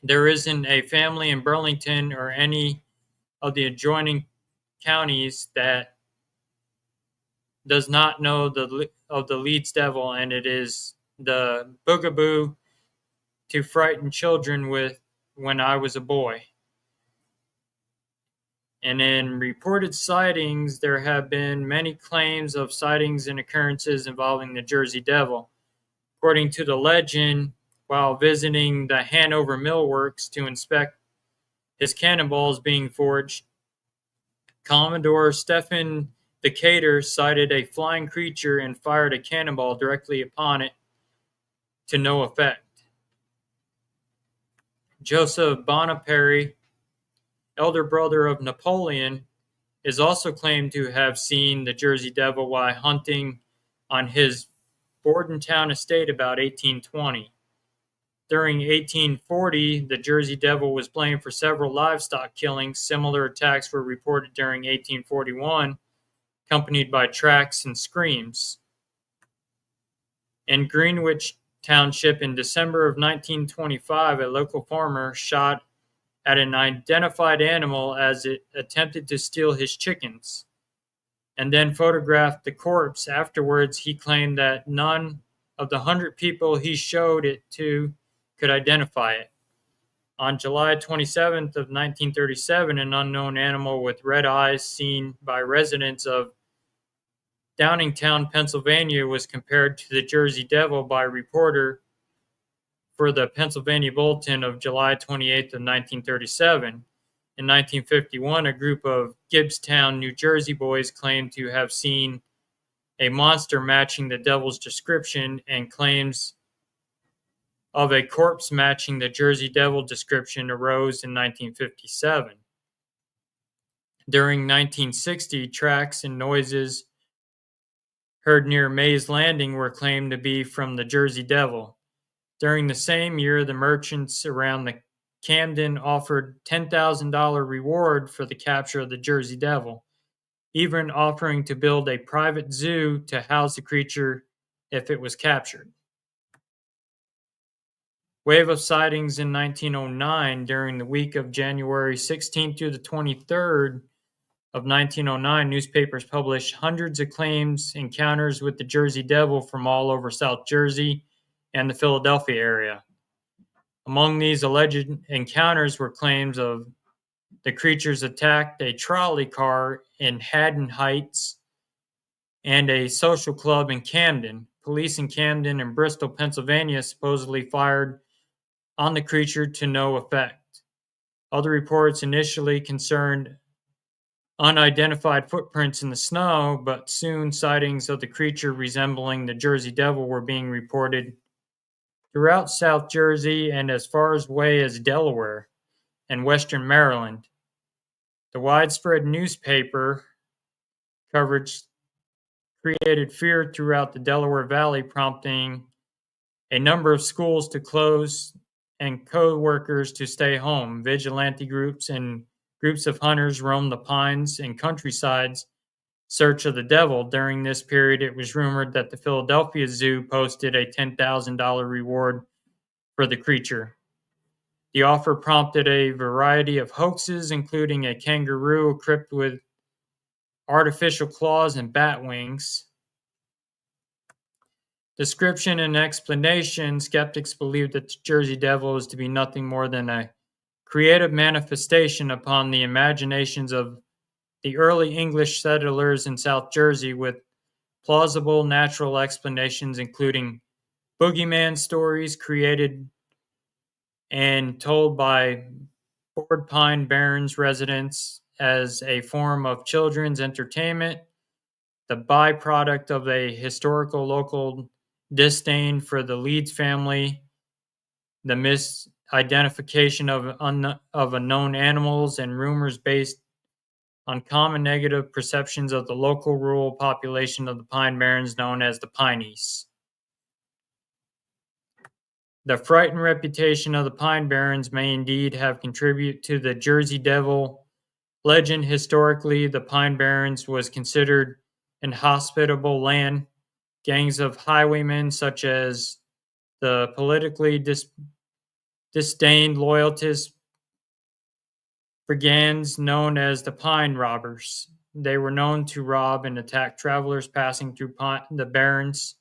There isn't a family in Burlington or any of the adjoining counties that does not know of the Leeds Devil, and it is the boogaboo to frighten children with when I was a boy. And in reported sightings, there have been many claims of sightings and occurrences involving the Jersey Devil. According to the legend, while visiting the Hanover Millworks to inspect his cannonballs being forged, Commodore Stephen Decatur sighted a flying creature and fired a cannonball directly upon it to no effect. Joseph Bonaparte, elder brother of Napoleon, is also claimed to have seen the Jersey Devil while hunting on his Bordentown estate about 1820. During 1840, the Jersey Devil was blamed for several livestock killings. Similar attacks were reported during 1841, accompanied by tracks and screams. In Greenwich Township in December of 1925, a local farmer shot at an identified animal as it attempted to steal his chickens, and then photographed the corpse. Afterwards, he claimed that none of the 100 people he showed it to could identify it. On July 27th of 1937, an unknown animal with red eyes seen by residents of Downingtown, Pennsylvania, was compared to the Jersey Devil by a reporter for the Pennsylvania Bulletin of July 28th of 1937. In 1951, a group of Gibbstown, New Jersey boys claimed to have seen a monster matching the devil's description, and claims of a corpse matching the Jersey Devil description arose in 1957. During 1960, tracks and noises heard near Mays Landing were claimed to be from the Jersey Devil. During the same year, the merchants around the Camden offered $10,000 reward for the capture of the Jersey Devil, even offering to build a private zoo to house the creature if it was captured. Wave of sightings in 1909. During the week of January 16th through the 23rd of 1909, newspapers published hundreds of claims encounters with the Jersey Devil from all over South Jersey and the Philadelphia area. Among these alleged encounters were claims of the creatures attacked a trolley car in Haddon Heights and a social club in Camden. Police in Camden and Bristol, Pennsylvania, supposedly fired on the creature to no effect. Other reports initially concerned unidentified footprints in the snow, but soon sightings of the creature resembling the Jersey Devil were being reported throughout South Jersey and as far away as Delaware and western Maryland. The widespread newspaper coverage created fear throughout the Delaware Valley, prompting a number of schools to close and co-workers to stay home. Vigilante groups and groups of hunters roamed the pines and countrysides search of the devil. During this period, it was rumored that the Philadelphia Zoo posted a $10,000 reward for the creature. The offer prompted a variety of hoaxes, including a kangaroo equipped with artificial claws and bat wings. Description and explanation. Skeptics believe that the Jersey Devil is to be nothing more than a creative manifestation upon the imaginations of the early English settlers in South Jersey, with plausible natural explanations including boogeyman stories created and told by Fort Pine Barrens residents as a form of children's entertainment, the byproduct of a historical local disdain for the Leeds family, the misidentification of unknown animals, and rumors based on common negative perceptions of the local rural population of the Pine Barrens known as the Pineys. The frightened reputation of the Pine Barrens may indeed have contributed to the Jersey Devil legend. Historically, the Pine Barrens was considered an hospitable land. Gangs of highwaymen, such as the politically disdained loyalist brigands known as the Pine Robbers. They were known to rob and attack travelers passing through the Barrens.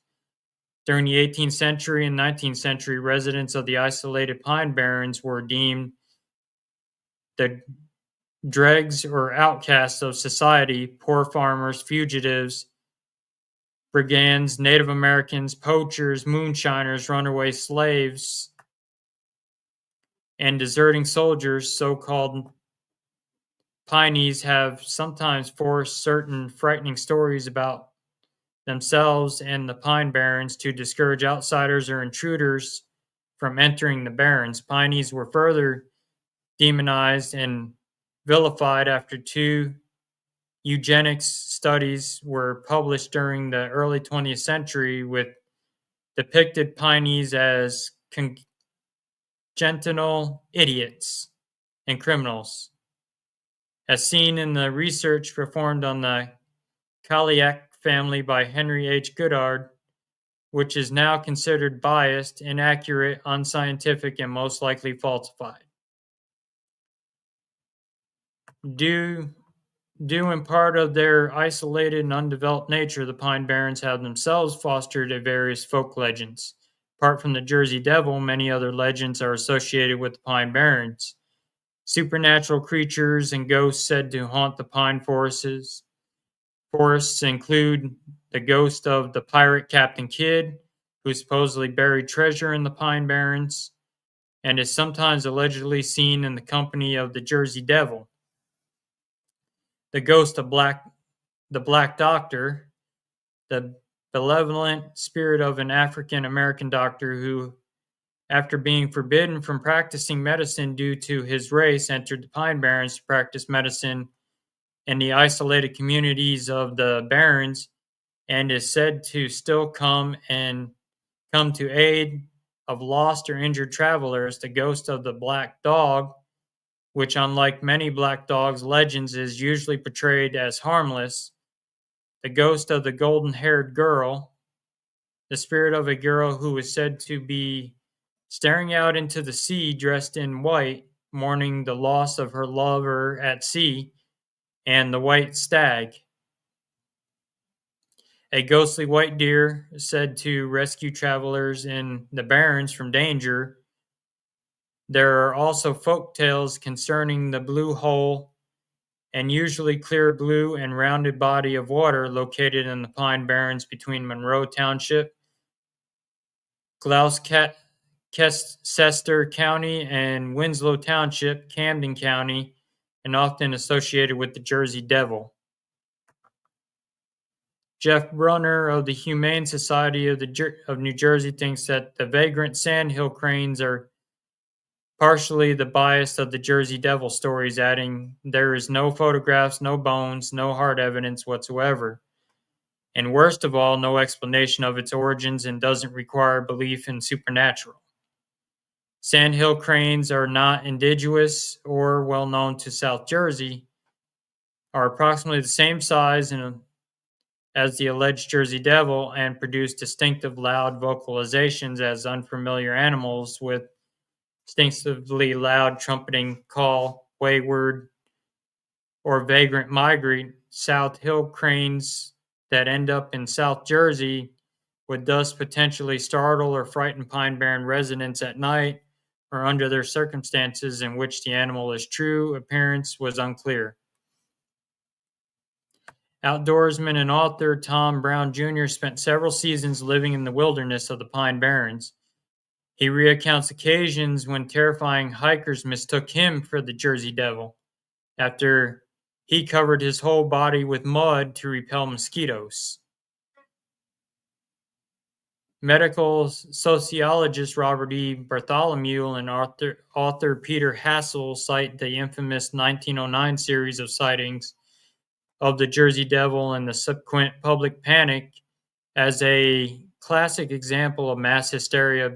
During the 18th century and 19th century, residents of the isolated Pine Barrens were deemed the dregs or outcasts of society, poor farmers, fugitives, brigands, Native Americans, poachers, moonshiners, runaway slaves, and deserting soldiers, so-called Pineys, have sometimes forced certain frightening stories about themselves and the Pine Barrens to discourage outsiders or intruders from entering the Barrens. Pineys were further demonized and vilified after two eugenics studies were published during the early 20th century, with depicted Pineys as congenital idiots and criminals, as seen in the research performed on the Kaliak family by Henry H. Goddard, which is now considered biased, inaccurate, unscientific, and most likely falsified. Due in part of their isolated and undeveloped nature, the Pine Barrens have themselves fostered various folk legends. Apart from the Jersey Devil, many other legends are associated with the Pine Barrens. Supernatural creatures and ghosts said to haunt the pine forests include the ghost of the pirate Captain Kidd, who supposedly buried treasure in the Pine Barrens and is sometimes allegedly seen in the company of the Jersey Devil. The ghost of the Black Doctor, the benevolent spirit of an African American doctor who, after being forbidden from practicing medicine due to his race, entered the Pine Barrens to practice medicine in the isolated communities of the Barrens, and is said to still come to aid of lost or injured travelers. The ghost of the Black Dog, which unlike many Black Dogs legends is usually portrayed as harmless. The ghost of the golden-haired girl, the spirit of a girl who is said to be staring out into the sea dressed in white, mourning the loss of her lover at sea, and the white stag. A ghostly white deer said to rescue travelers in the Barrens from danger. There are also folk tales concerning the blue hole, an usually clear blue and rounded body of water located in the Pine Barrens between Monroe Township, Gloucester County, and Winslow Township, Camden County, and often associated with the Jersey Devil. Jeff Brunner of the Humane Society of New Jersey thinks that the vagrant sandhill cranes are partially the bias of the Jersey Devil stories, adding, "There is no photographs, no bones, no hard evidence whatsoever. And worst of all, no explanation of its origins, and doesn't require belief in supernatural. Sandhill cranes are not indigenous or well known to South Jersey, are approximately the same size as the alleged Jersey Devil, and produce distinctive loud vocalizations as unfamiliar animals with distinctively loud trumpeting call, wayward or vagrant migrate. South Hill cranes that end up in South Jersey would thus potentially startle or frighten Pine Barren residents at night or under their circumstances in which the animal's true appearance was unclear." Outdoorsman and author Tom Brown Jr. spent several seasons living in the wilderness of the Pine Barrens. He recounts occasions when terrifying hikers mistook him for the Jersey Devil after he covered his whole body with mud to repel mosquitoes. Medical sociologist Robert E. Bartholomew and author Peter Hassel cite the infamous 1909 series of sightings of the Jersey Devil and the subsequent public panic as a classic example of mass hysteria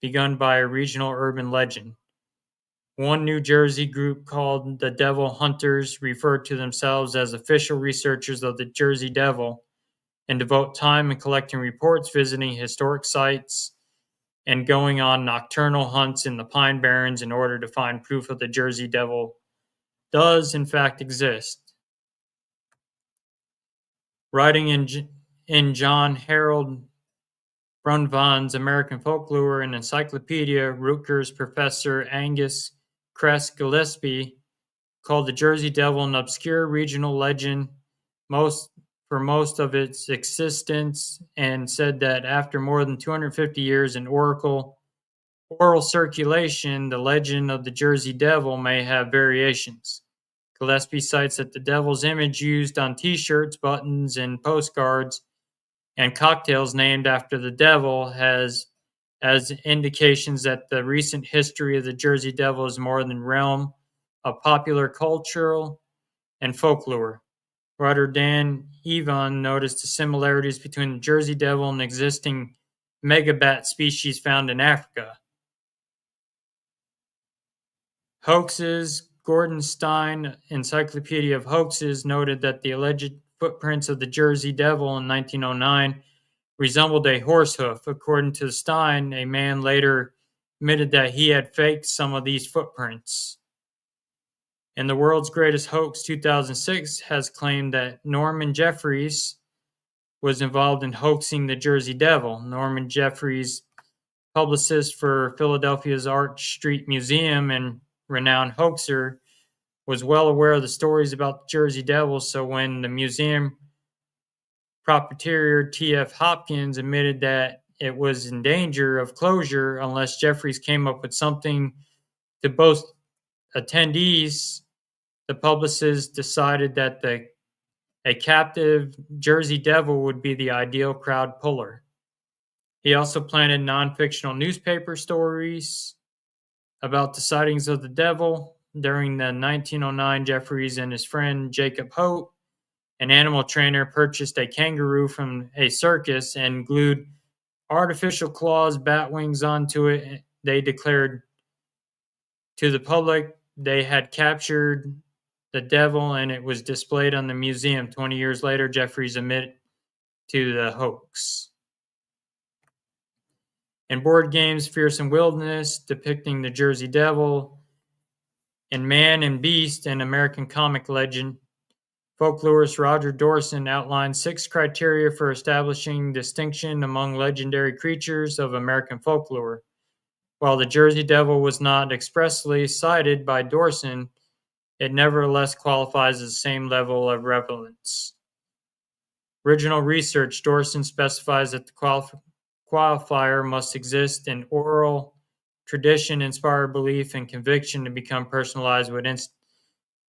begun by a regional urban legend. One New Jersey group called the Devil Hunters referred to themselves as official researchers of the Jersey Devil and devote time in collecting reports, visiting historic sites, and going on nocturnal hunts in the Pine Barrens in order to find proof of the Jersey Devil does in fact exist. Writing in John Harold Brunvan's American Folklore and Encyclopedia, Rutgers professor Angus Cress Gillespie called the Jersey Devil an obscure regional legend for most of its existence, and said that after more than 250 years in oral circulation, the legend of the Jersey Devil may have variations. Gillespie cites that the devil's image used on t-shirts, buttons, and postcards and cocktails named after the devil has as indications that the recent history of the Jersey Devil is more than realm of popular cultural and folklore. Writer Dan Evon noticed the similarities between the Jersey Devil and existing megabat species found in Africa. Hoaxes. Gordon Stein, Encyclopedia of Hoaxes, noted that the alleged footprints of the Jersey Devil in 1909 resembled a horse hoof. According to Stein, a man later admitted that he had faked some of these footprints. And the World's Greatest Hoax 2006 has claimed that Norman Jeffries was involved in hoaxing the Jersey Devil. Norman Jeffries, publicist for Philadelphia's Arch Street Museum and renowned hoaxer, was well aware of the stories about the Jersey Devil, so when the museum proprietor T.F. Hopkins admitted that it was in danger of closure unless Jeffries came up with something to boast attendees, the publicist decided that a captive Jersey Devil would be the ideal crowd puller. He also planted non-fictional newspaper stories about the sightings of the devil. During the 1909, Jeffries and his friend Jacob Hope, an animal trainer, purchased a kangaroo from a circus and glued artificial claws, bat wings onto it. They declared to the public they had captured the devil, and it was displayed on the museum. 20 years later, Jeffries admitted to the hoax. In board games, Fearsome Wilderness, depicting the Jersey Devil, in Man and Beast, an American comic legend, folklorist Roger Dorson outlined 6 criteria for establishing distinction among legendary creatures of American folklore. While the Jersey Devil was not expressly cited by Dorson, it nevertheless qualifies as the same level of relevance. Original research. Dorson specifies that the qualifier must exist in oral tradition, inspired belief, and conviction to become personalized, would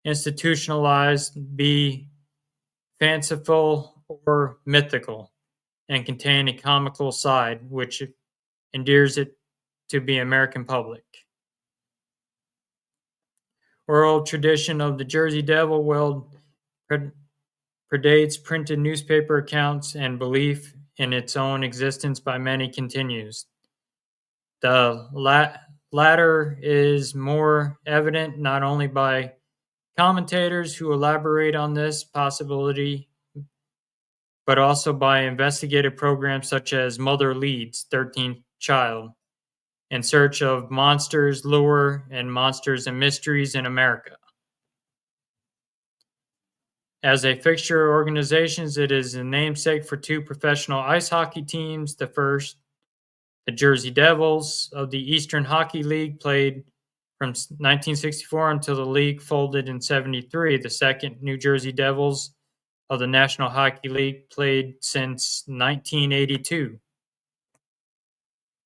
institutionalized, be fanciful or mythical, and contain a comical side, which endears it to the American public. Oral tradition of the Jersey Devil well predates printed newspaper accounts, and belief in its own existence by many continues. The latter is more evident not only by commentators who elaborate on this possibility, but also by investigative programs such as Mother Leeds, 13th Child, in search of monsters, lore, and monsters and mysteries in America. As a fixture of organizations, it is the namesake for 2 professional ice hockey teams. The first, the Jersey Devils of the Eastern Hockey League, played from 1964 until the league folded in 73. The second, New Jersey Devils of the National Hockey League, played since 1982.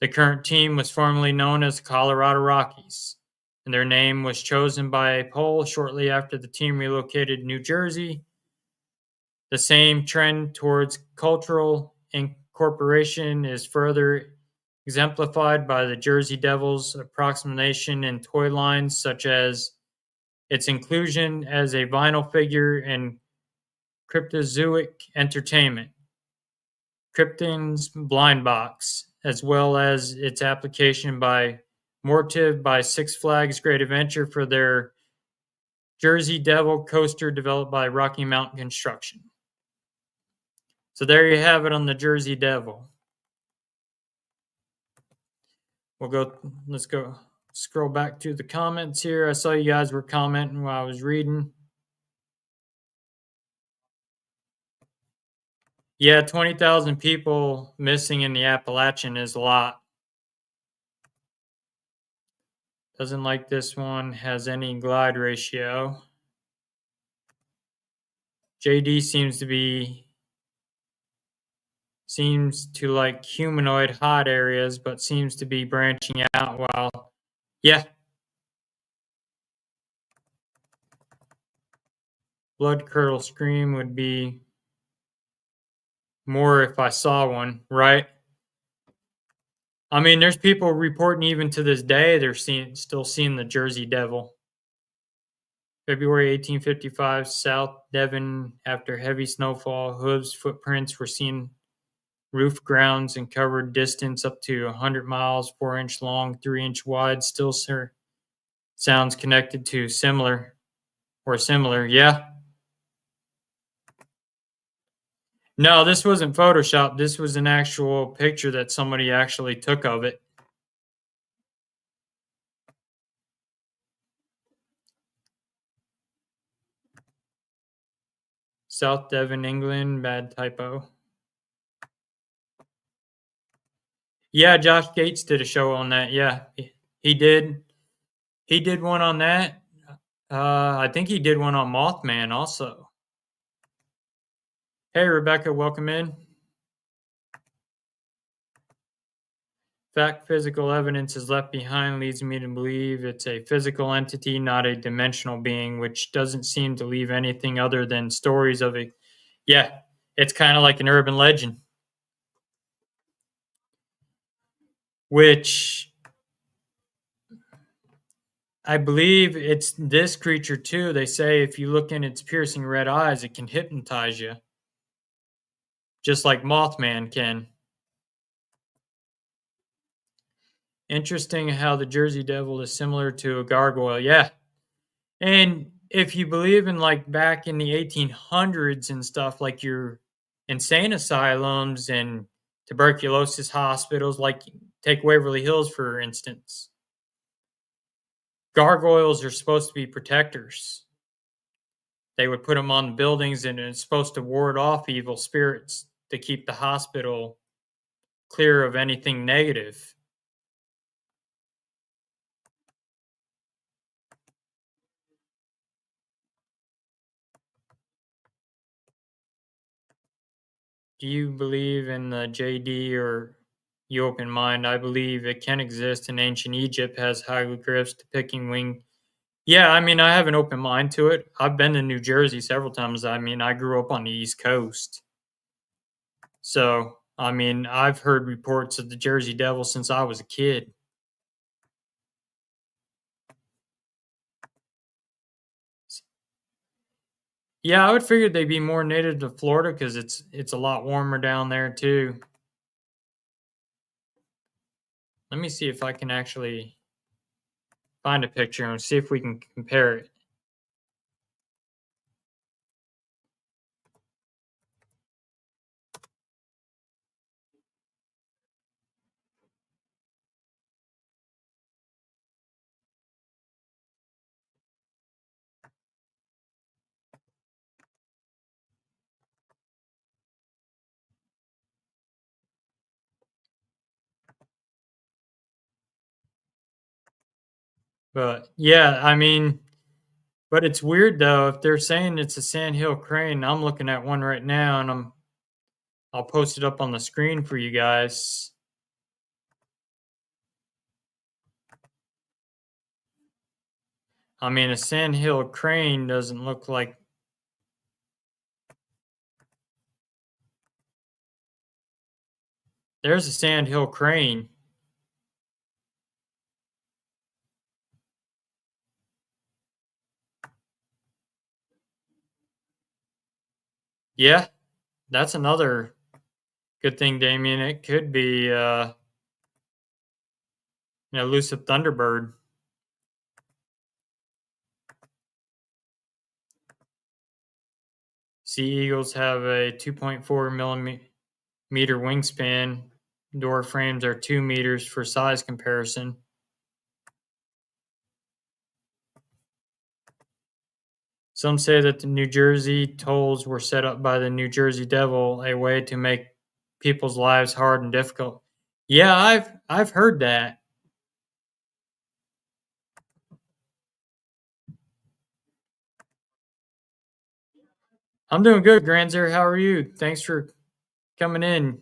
The current team was formerly known as the Colorado Rockies, and their name was chosen by a poll shortly after the team relocated to New Jersey. The same trend towards cultural incorporation is further exemplified by the Jersey Devils' approximation in toy lines, such as its inclusion as a vinyl figure in Cryptozoic Entertainment, Krypton's Blind Box, as well as its application by Motiv by Six Flags Great Adventure for their Jersey Devil coaster developed by Rocky Mountain Construction. So there you have it on the Jersey Devil. Let's go scroll back to the comments here. I saw you guys were commenting while I was reading. Yeah, 20,000 people missing in the Appalachian is a lot. Doesn't like this one has any glide ratio. JD seems to like humanoid hot areas, but seems to be branching out while yeah, blood curdle scream would be more if I saw one, right? I mean, there's people reporting even to this day they're still seeing the Jersey Devil. February 1855, South Devon, after heavy snowfall, hooves footprints were seen roof grounds and covered distance up to 100 miles, 4-inch long, 3-inch wide. Still sounds connected to similar. Yeah. No, this wasn't Photoshop. This was an actual picture that somebody actually took of it. South Devon, England. Bad typo. Yeah, Josh Gates did a show on that. Yeah, he did. He did one on that. I think he did one on Mothman also. Hey, Rebecca, welcome in. Fact physical evidence is left behind leads me to believe it's a physical entity, not a dimensional being, which doesn't seem to leave anything other than stories of it. Yeah, it's kind of like an urban legend, which I believe it's this creature too. They say if you look in its piercing red eyes, it can hypnotize you, just like Mothman can. Interesting how the Jersey Devil is similar to a gargoyle. Yeah. And if you believe in like back in the 1800s and stuff, like your insane asylums and tuberculosis hospitals, like take Waverly Hills, for instance, gargoyles are supposed to be protectors. They would put them on the buildings and it's supposed to ward off evil spirits to keep the hospital clear of anything negative. Do you believe in the JD or you open mind? I believe it can exist in ancient Egypt, has hieroglyphs depicting wing. Yeah, I mean, I have an open mind to it. I've been to New Jersey several times. I mean, I grew up on the East Coast. So, I mean, I've heard reports of the Jersey Devil since I was a kid. Yeah, I would figure they'd be more native to Florida because it's a lot warmer down there too. Let me see if I can actually find a picture and see if we can compare it. But yeah, I mean, but it's weird though. If they're saying it's a sandhill crane, I'm looking at one right now, and I'll post it up on the screen for you guys. I mean, a sandhill crane doesn't look like. There's a sandhill crane. Yeah, that's another good thing, Damien. It could be an elusive thunderbird. Sea eagles have a 2.4 millimeter wingspan. Door frames are 2 meters for size comparison. Some say that the New Jersey tolls were set up by the New Jersey Devil, a way to make people's lives hard and difficult. Yeah, I've heard that. I'm doing good, Granzer. How are you? Thanks for coming in.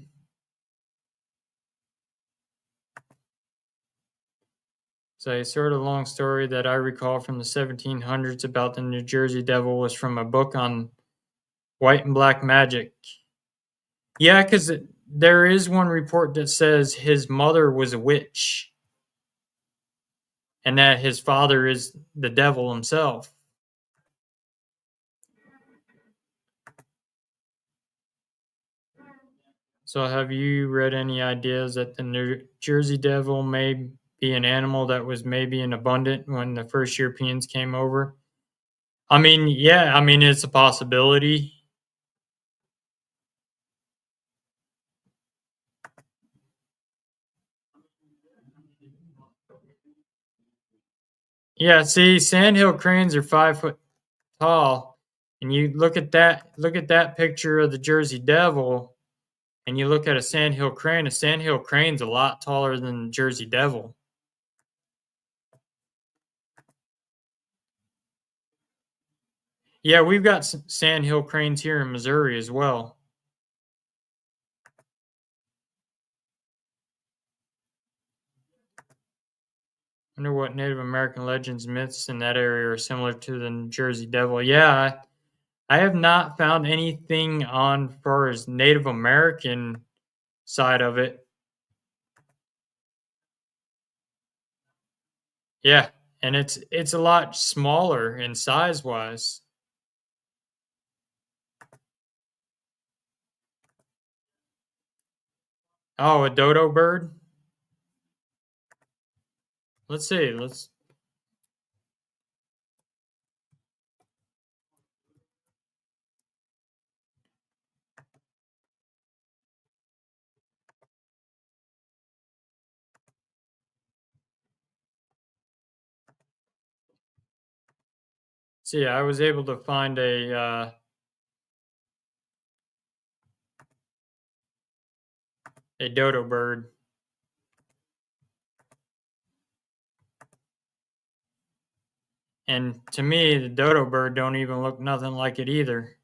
So, a sort of long story that I recall from the 1700s about the New Jersey Devil was from a book on white and black magic. Yeah, because there is one report that says his mother was a witch and that his father is the devil himself. So, have you read any ideas that the New Jersey Devil may be an animal that was maybe in abundant when the first Europeans came over? I mean, yeah, I mean, it's a possibility. Yeah, see, sandhill cranes are 5 foot tall, and you look at that picture of the Jersey Devil, and you look at a sandhill crane. A sandhill crane's a lot taller than the Jersey Devil. Yeah, we've got sandhill cranes here in Missouri as well. I wonder what Native American legends, myths in that area are similar to the Jersey Devil. Yeah, I have not found anything on far as Native American side of it. Yeah, and it's a lot smaller in size wise. Oh, a dodo bird. Let's see. Let's see. I was able to find a dodo bird, and to me, the dodo bird don't even look nothing like it either.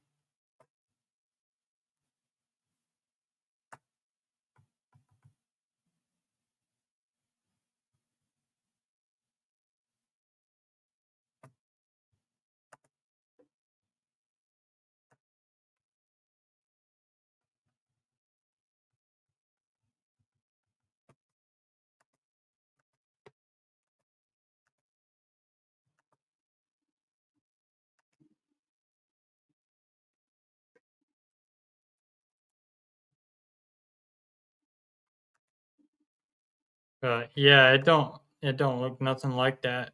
But yeah, it don't look nothing like that.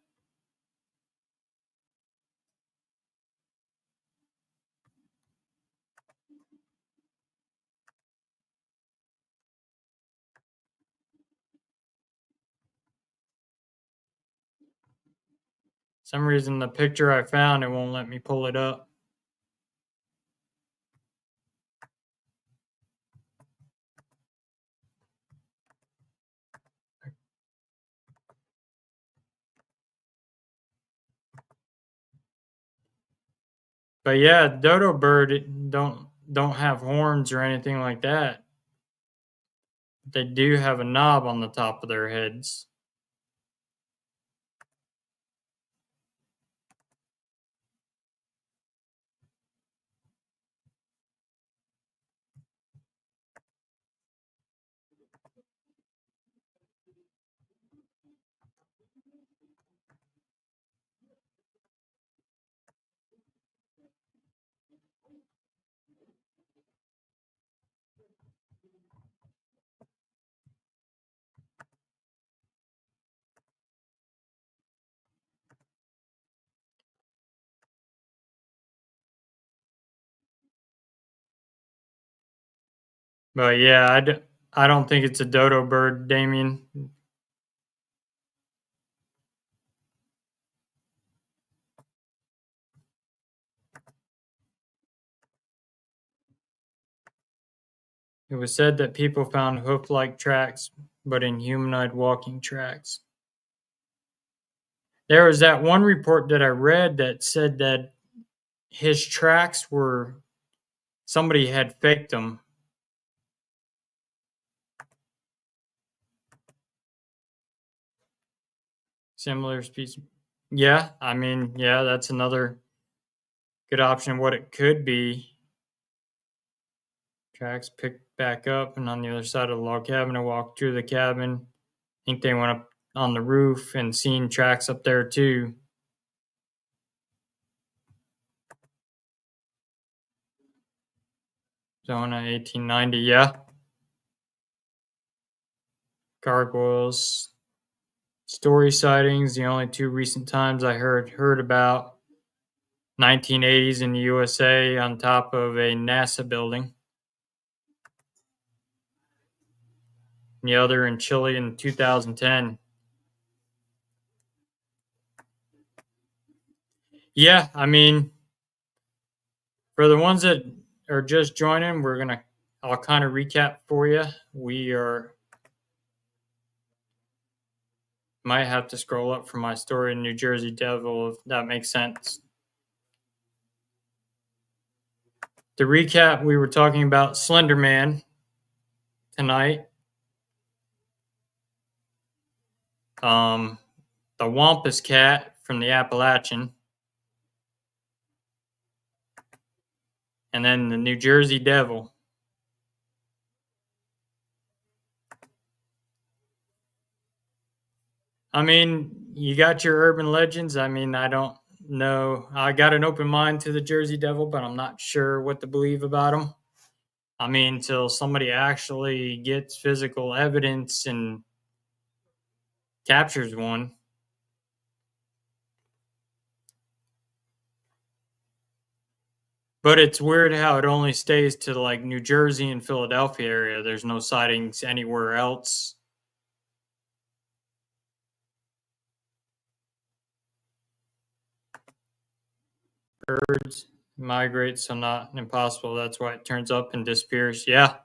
Some reason the picture I found it won't let me pull it up. But yeah, dodo bird don't have horns or anything like that. They do have a knob on the top of their heads. But yeah, I don't think it's a dodo bird, Damien. It was said that people found hoof-like tracks, but in humanoid walking tracks. There was that one report that I read that said that his tracks were somebody had faked them. Similar species. Yeah, I mean, yeah, that's another good option. What it could be. Tracks picked back up, and on the other side of the log cabin, I walked through the cabin. I think they went up on the roof and seen tracks up there too. Zona 1890, yeah. Gargoyles. Story sightings. The only two recent times I heard about 1980s in the USA on top of a NASA building. The other in Chile in 2010. Yeah, I mean, for the ones that are just joining, I'll kind of recap for you. We might have to scroll up for my story in New Jersey Devil, if that makes sense. To recap, we were talking about Slender Man tonight. The Wampus Cat from the Appalachian. And then the New Jersey Devil. I mean, you got your urban legends. I mean, I don't know. I got an open mind to the Jersey Devil, but I'm not sure what to believe about him. I mean, until somebody actually gets physical evidence and captures one. But it's weird how it only stays to like New Jersey and Philadelphia area. There's no sightings anywhere else. Birds migrate, so not impossible. That's why it turns up and disappears. Yeah.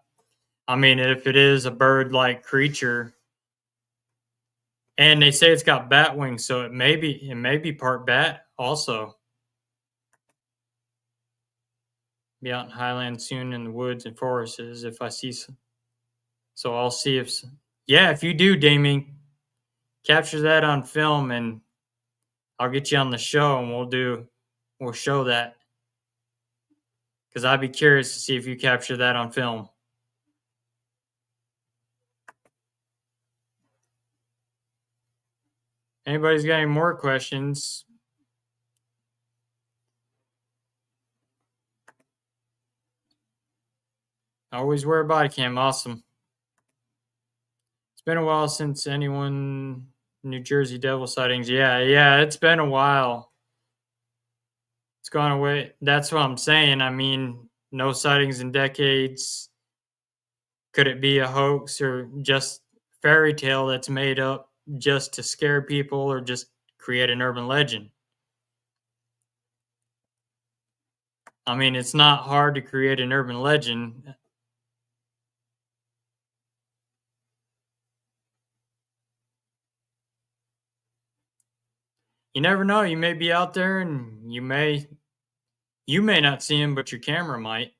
I mean, if it is a bird-like creature, and they say it's got bat wings, so it may be part bat also. Be out in Highland soon in the woods and forests if I see some. So I'll see if, yeah, if you do, Damien, capture that on film and I'll get you on the show and we'll show that. Because I'd be curious to see if you capture that on film. Anybody's got any more questions? Always wear a body cam. Awesome. It's been a while since anyone New Jersey Devil sightings. Yeah, it's been a while. It's gone away. That's what I'm saying. I mean, no sightings in decades. Could it be a hoax or just fairy tale that's made up just to scare people or just create an urban legend? I mean, it's not hard to create an urban legend. You never know. You may be out there and you may not see him, but your camera might.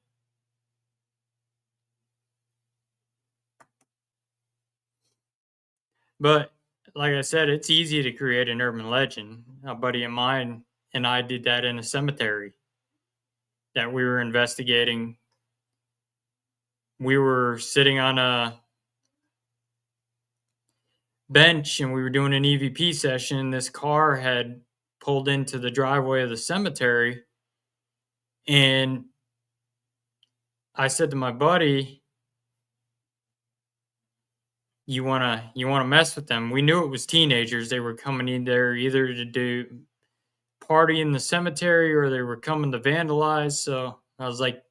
But like I said, it's easy to create an urban legend. A buddy of mine and I did that in a cemetery that we were investigating. We were sitting on a bench and we were doing an EVP session. This car had pulled into the driveway of the cemetery. And I said to my buddy, you wanna mess with them? We knew it was teenagers. They were coming in there either to do party in the cemetery or they were coming to vandalize. So I was like,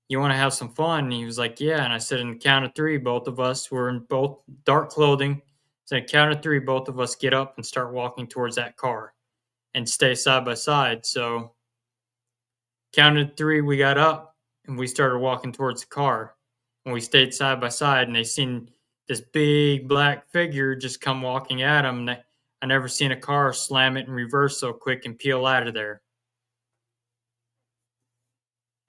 you want to have some fun? And he was like, yeah. And I said, in the count of three, both of us were in both dark clothing. So count of three, both of us get up and start walking towards that car and stay side by side. So counted three, we got up and we started walking towards the car. And we stayed side by side and they seen this big black figure just come walking at them. And I never seen a car slam it in reverse so quick and peel out of there.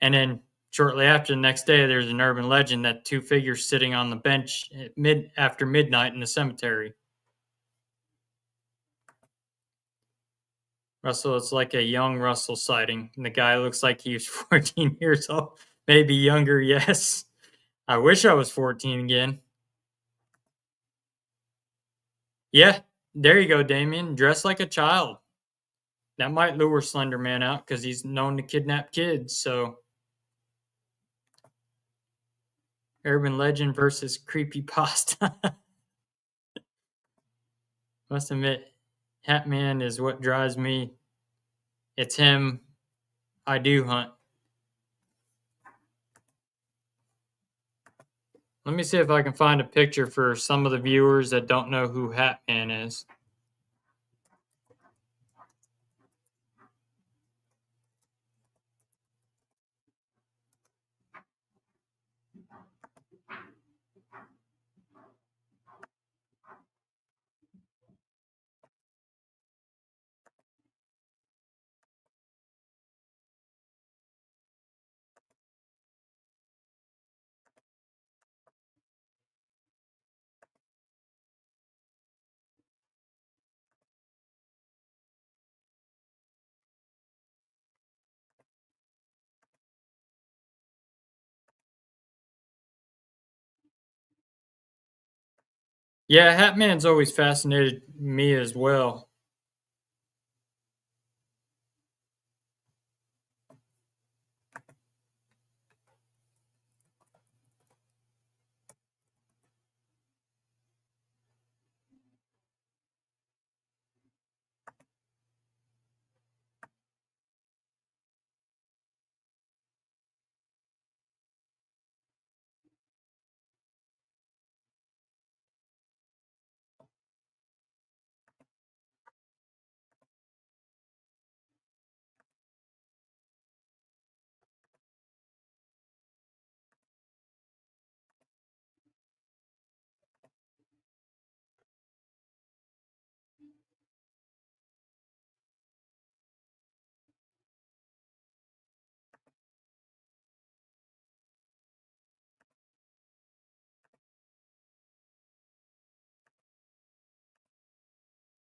And then shortly after, the next day, there's an urban legend that two figures sitting on the bench after midnight in the cemetery. Russell, it's like a young Russell sighting. And the guy looks like he was 14 years old, maybe younger. Yes, I wish I was 14 again. Yeah, there you go, Damien. Dress like a child. That might lure Slender Man out because he's known to kidnap kids. So, urban legend versus creepy pasta. Must admit, Hat Man is what drives me. It's him. I do hunt. Let me see if I can find a picture for some of the viewers that don't know who Hat Man is. Yeah, Hat Man's always fascinated me as well.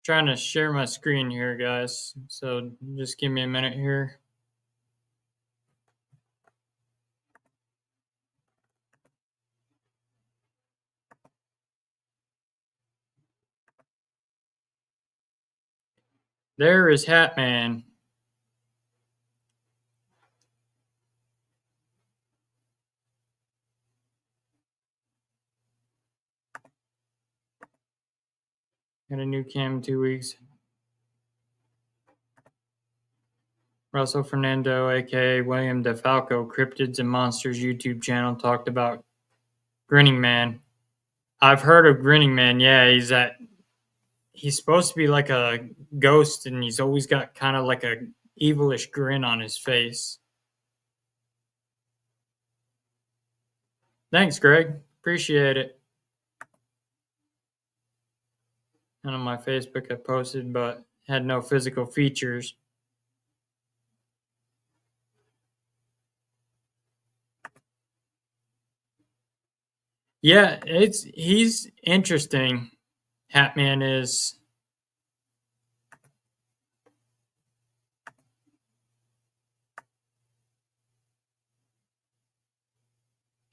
Trying to share my screen here, guys. So just give me a minute here. There is Hat Man. Got a new cam in 2 weeks. Russell Fernando, aka William DeFalco, Cryptids and Monsters YouTube channel, talked about Grinning Man. I've heard of Grinning Man. Yeah, he's supposed to be like a ghost, and he's always got kind of like a evilish grin on his face. Thanks, Greg. Appreciate it. And on my Facebook, I posted, but had no physical features. Yeah, he's interesting. Hatman is.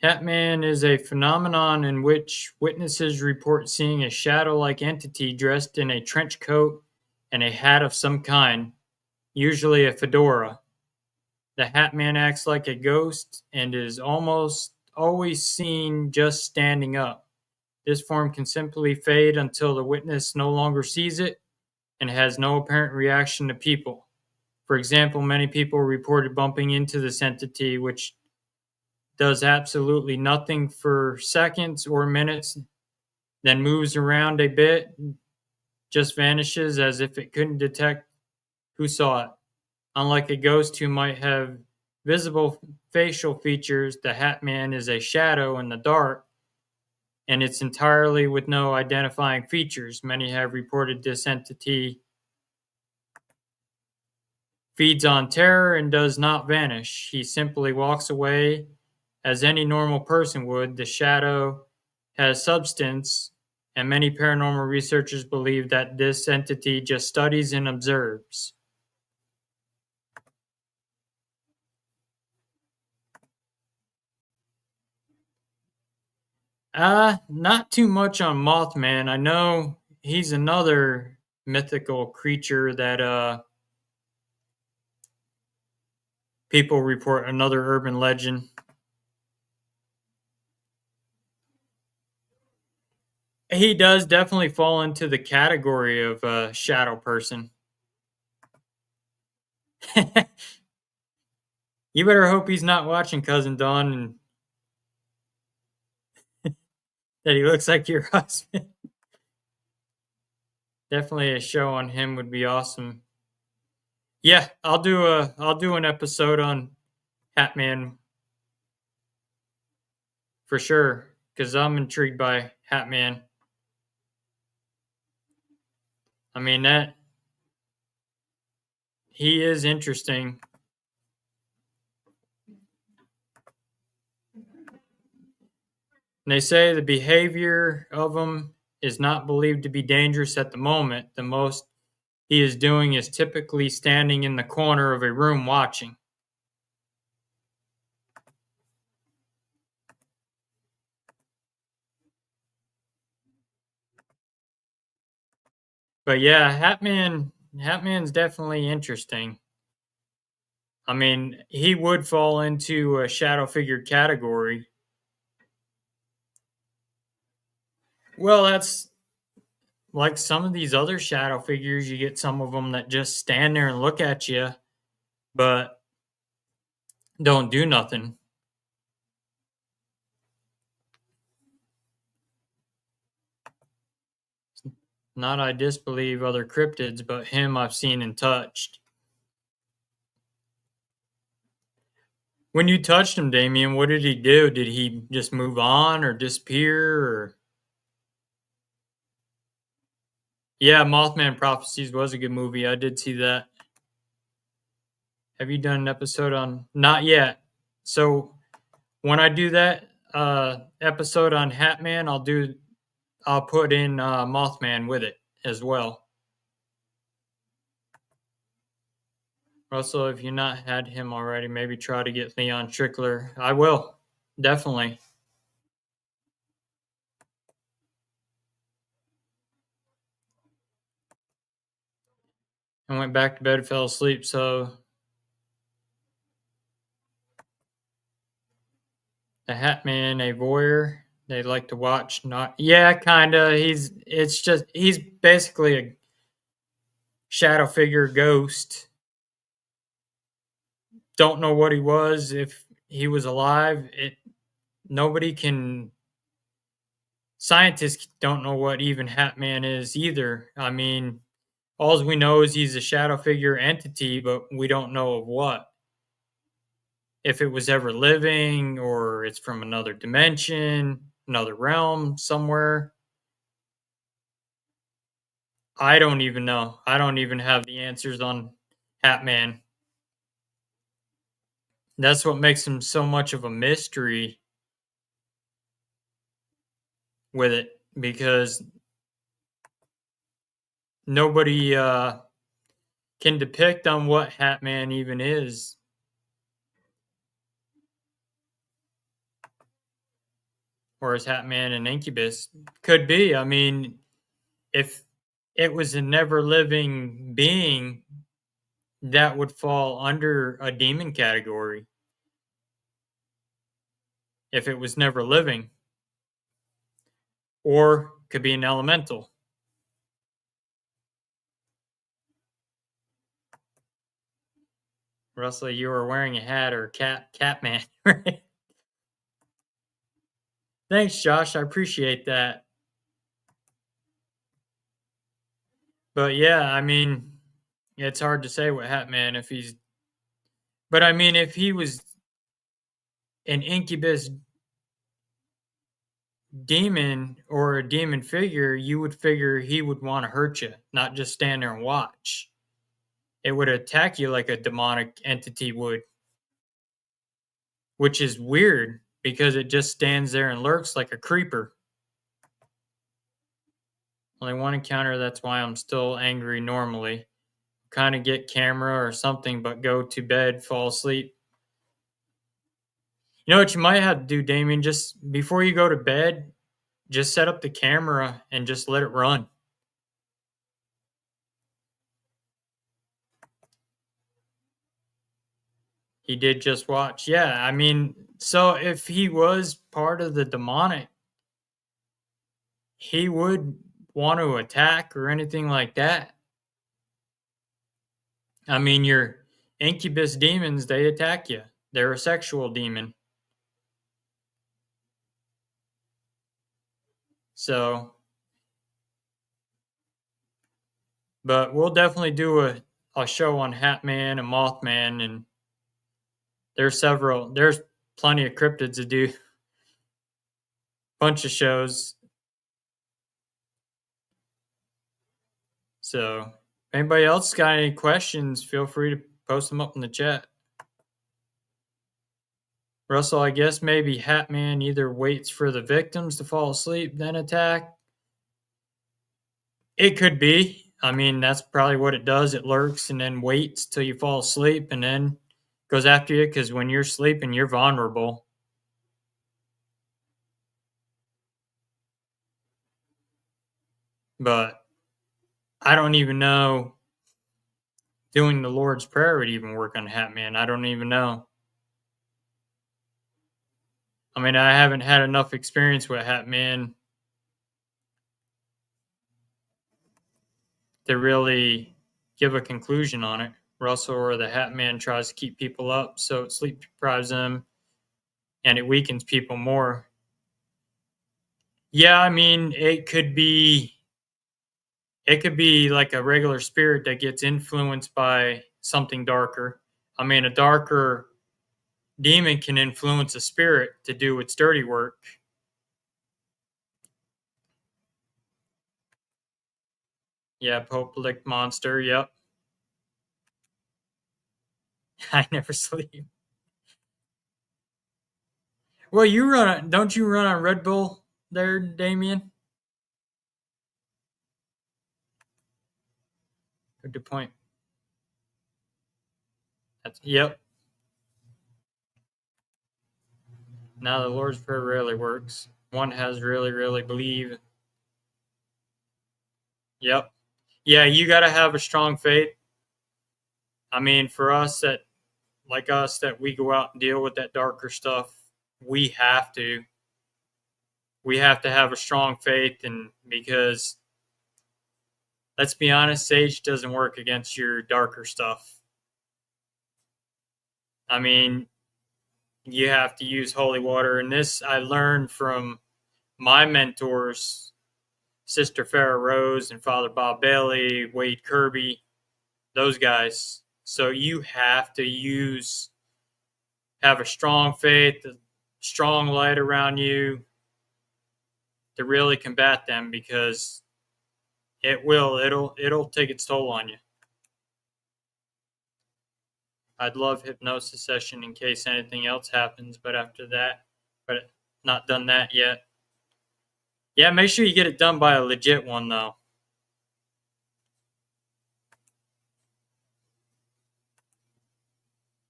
Hatman is a phenomenon in which witnesses report seeing a shadow-like entity dressed in a trench coat and a hat of some kind, usually a fedora. The Hatman acts like a ghost and is almost always seen just standing up. This form can simply fade until the witness no longer sees it and has no apparent reaction to people. For example, many people reported bumping into this entity, which does absolutely nothing for seconds or minutes, then moves around a bit, just vanishes as if it couldn't detect who saw it. Unlike a ghost who might have visible facial features, the Hat Man is a shadow in the dark, and it's entirely with no identifying features. Many have reported this entity feeds on terror and does not vanish. He simply walks away as any normal person would. The shadow has substance, and many paranormal researchers believe that this entity just studies and observes. Not too much on Mothman. I know he's another mythical creature that people report, another urban legend. He does definitely fall into the category of a shadow person. You better hope he's not watching Cousin Dawn and that he looks like your husband. Definitely a show on him would be awesome. Yeah, I'll do an episode on Hatman for sure because I'm intrigued by Hatman. I mean that he is interesting. And they say the behavior of him is not believed to be dangerous at the moment. The most he is doing is typically standing in the corner of a room watching. But yeah, Hatman's definitely interesting. I mean, he would fall into a shadow figure category. Well, that's like some of these other shadow figures. You get some of them that just stand there and look at you, but don't do nothing. Not I disbelieve other cryptids, but him I've seen and touched. When you touched him, Damien, what did he do? Did he just move on or disappear? Or yeah, Mothman Prophecies was a good movie. I did see that. Have you done an episode on? Not yet. So when I do that episode on Hatman, I'll put in Mothman with it as well. Russell, if you've not had him already, maybe try to get Leon Trickler. I will definitely. I went back to bed, fell asleep. So the Hatman, a voyeur. They like to watch. Not yeah, kinda. He's basically a shadow figure ghost. Don't know what he was. If he was alive, nobody can. Scientists don't know what even Hatman is either. I mean, all we know is he's a shadow figure entity, but we don't know of what. If it was ever living or it's from another dimension, another realm somewhere. I don't even know. I don't even have the answers on Hatman. That's what makes him so much of a mystery with it because nobody can depict on what Hatman even is. Or is Hatman an incubus? Could be. I mean, if it was a never living being, that would fall under a demon category. If it was never living, or could be an elemental. Russell, you were wearing a hat or Catman, right? Thanks, Josh. I appreciate that. But yeah, I mean, it's hard to say what Hatman if he's. But I mean, if he was an incubus demon or a demon figure, you would figure he would want to hurt you, not just stand there and watch. it would attack you like a demonic entity would, which is weird because it just stands there and lurks like a creeper. Only one encounter, that's why I'm still angry normally. Kind of get camera or something, but go to bed, fall asleep. You know what you might have to do, Damien? Just before you go to bed, just set up the camera and just let it run. He did just watch. Yeah, I mean, so if he was part of the demonic, he would want to attack or anything like that. I mean, your incubus demons, they attack you. They're a sexual demon. So, but we'll definitely do a show on Hat Man and Mothman, and there's plenty of cryptids to do. Bunch of shows. So, if anybody else got any questions, feel free to post them up in the chat. Russell, I guess maybe Hatman either waits for the victims to fall asleep, then attack. It could be. I mean, that's probably what it does. It lurks and then waits till you fall asleep and then goes after you because when you're sleeping, you're vulnerable. But I don't even know doing the Lord's Prayer would even work on Hatman. I don't even know. I mean, I haven't had enough experience with Hatman to really give a conclusion on it. Russell or the Hatman tries to keep people up, so it sleep deprives them and it weakens people more. Yeah, I mean, it could be like a regular spirit that gets influenced by something darker. I mean, a darker demon can influence a spirit to do its dirty work. Yeah, Pope Lick Monster, yep. I never sleep. Well, don't you run on Red Bull there, Damien? Good point. Yep. Now the Lord's Prayer rarely works. One has really believe. Yep. Yeah, you got to have a strong faith. I mean, for us that we go out and deal with that darker stuff, we have to. We have to have a strong faith, and because let's be honest, sage doesn't work against your darker stuff. I mean, you have to use holy water, and this I learned from my mentors, Sister Farrah Rose and Father Bob Bailey, Wade Kirby, those guys. So you have to have a strong faith, a strong light around you to really combat them because it'll take its toll on you. I'd love hypnosis session in case anything else happens, but not done that yet. Yeah, make sure you get it done by a legit one though.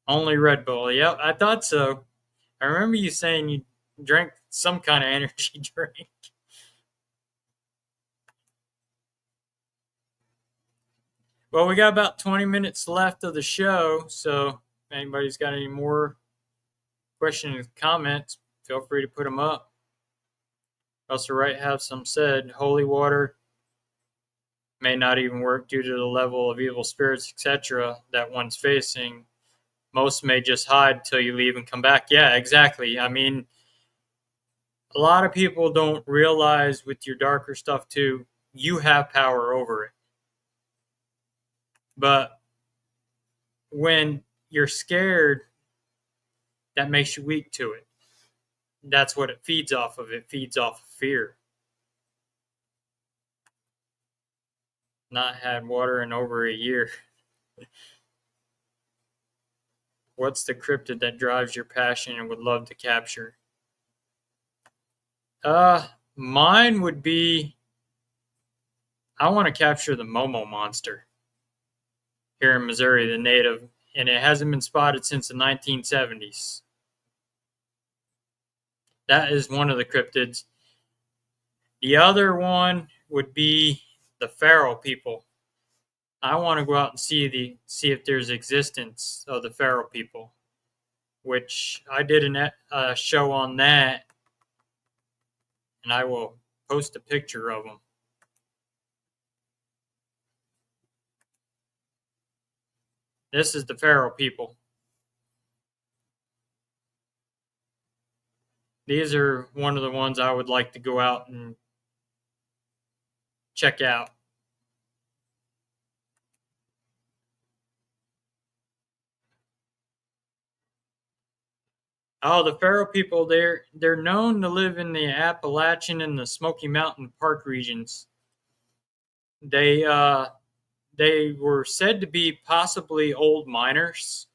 Only Red Bull. Yep, I thought so. I remember you saying you drank some kind of energy drink. Well, we got about 20 minutes left of the show, so if anybody's got any more questions, comments, feel free to put them up. Russell Wright have some said holy water may not even work due to the level of evil spirits, etc., that one's facing. Most may just hide till you leave and come back. Yeah, exactly. I mean, a lot of people don't realize with your darker stuff too, you have power over it. But when you're scared, that makes you weak to it. That's what it feeds off of. It feeds off of fear. Not had water in over a year. What's the cryptid that drives your passion and would love to capture? Mine would be I want to capture the Momo monster here in Missouri, the native, and it hasn't been spotted since the 1970s. That is one of the cryptids. The other one would be the Pharaoh people. I want to go out and see if there's existence of the Pharaoh people, which I did a show on that, and I will post a picture of them. This is the Pharaoh people. These are one of the ones I would like to go out and check out. Oh, the Pharaoh people, they're known to live in the Appalachian and the Smoky Mountain Park regions. They they were said to be possibly old miners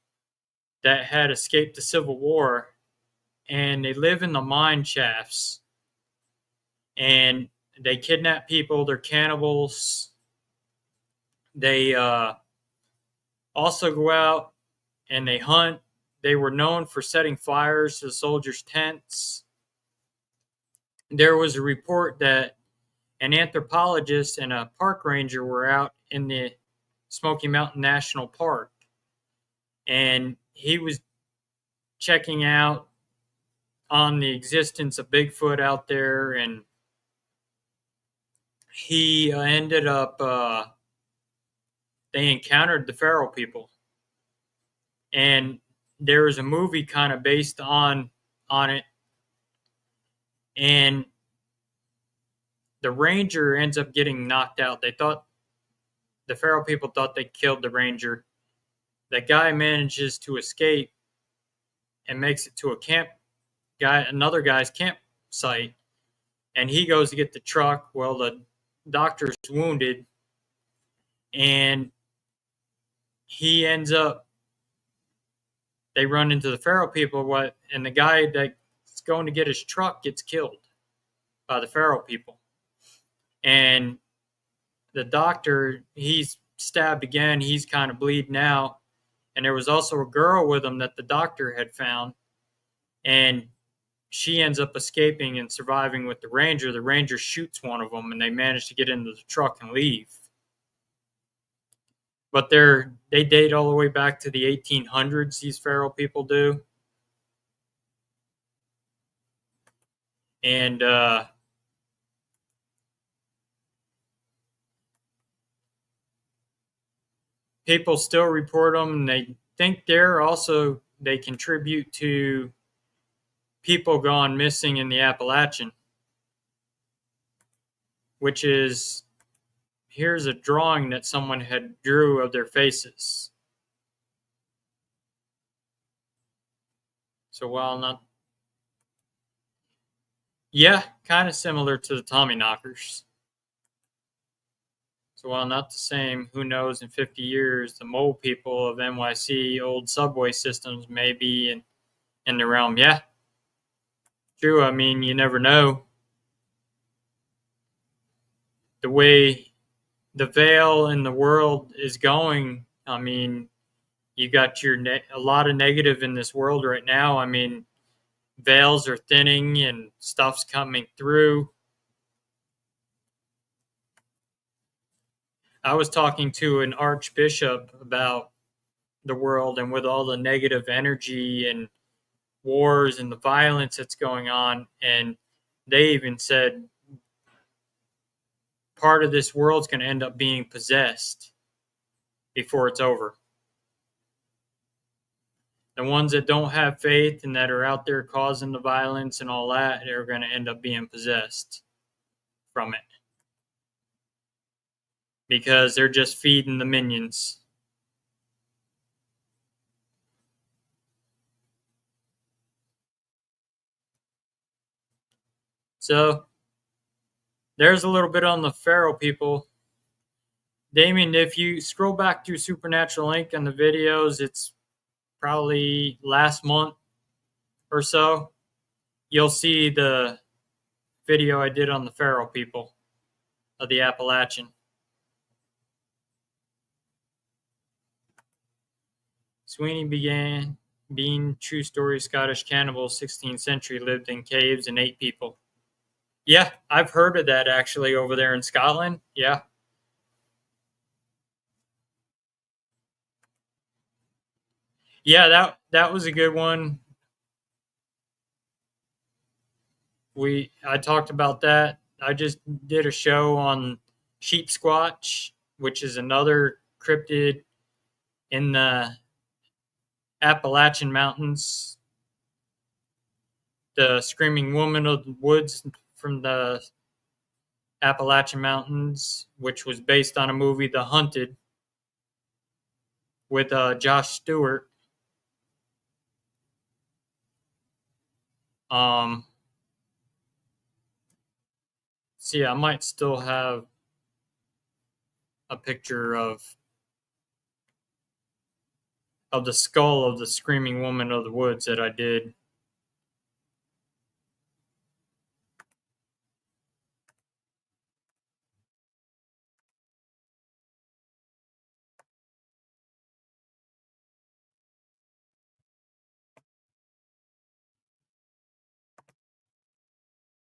that had escaped the Civil War, and they live in the mine shafts. And they kidnap people. They're cannibals. They also go out and they hunt. They were known for setting fires to the soldiers' tents. There was a report that an anthropologist and a park ranger were out in the Smoky Mountain National Park, and he was checking out on the existence of Bigfoot out there, and he ended up they encountered the Pharaoh people, and there was a movie kind of based on it, and the ranger ends up getting knocked out. They thought the Pharaoh people thought they killed the ranger. That guy manages to escape and makes it to another guy's campsite, and he goes to get the truck. Well, the doctor's wounded, and he ends up. They run into the Pharaoh people, and the guy that's going to get his truck gets killed by the Pharaoh people, and the doctor, he's stabbed again. He's kind of bleeding out, and there was also a girl with him that the doctor had found, and she ends up escaping and surviving with the ranger. The ranger shoots one of them, and they manage to get into the truck and leave. But they date all the way back to the 1800s. These Pharaoh people do, and people still report them. And they think they contribute to people gone missing in the Appalachian, which is here's a drawing that someone had drew of their faces. So while not, yeah, kind of similar to the Tommyknockers. So while not the same, who knows, in 50 years, the mole people of NYC, old subway systems may be in the realm. Yeah, true. I mean, you never know. The way the veil in the world is going, I mean, you got a lot of negative in this world right now. I mean, veils are thinning and stuff's coming through. I was talking to an archbishop about the world, and with all the negative energy and wars and the violence that's going on, and they even said part of this world's going to end up being possessed before it's over. The ones that don't have faith and that are out there causing the violence and all that, they're going to end up being possessed from it because they're just feeding the minions. So there's a little bit on the Pharaoh people. Damien, if you scroll back through Supernatural Inc. on the videos, it's probably last month or so. You'll see the video I did on the feral people of the Appalachian. Sweeney began being true story Scottish cannibal, 16th century, lived in caves and ate people. Yeah, I've heard of that actually over there in Scotland. Yeah. Yeah, that was a good one. I talked about that. I just did a show on Sheep Squatch, which is another cryptid in the Appalachian Mountains. The Screaming Woman of the Woods from the Appalachian Mountains, which was based on a movie, The Hunted, with Josh Stewart. Um, See, I might still have a picture of the skull of the Screaming Woman of the Woods that I did.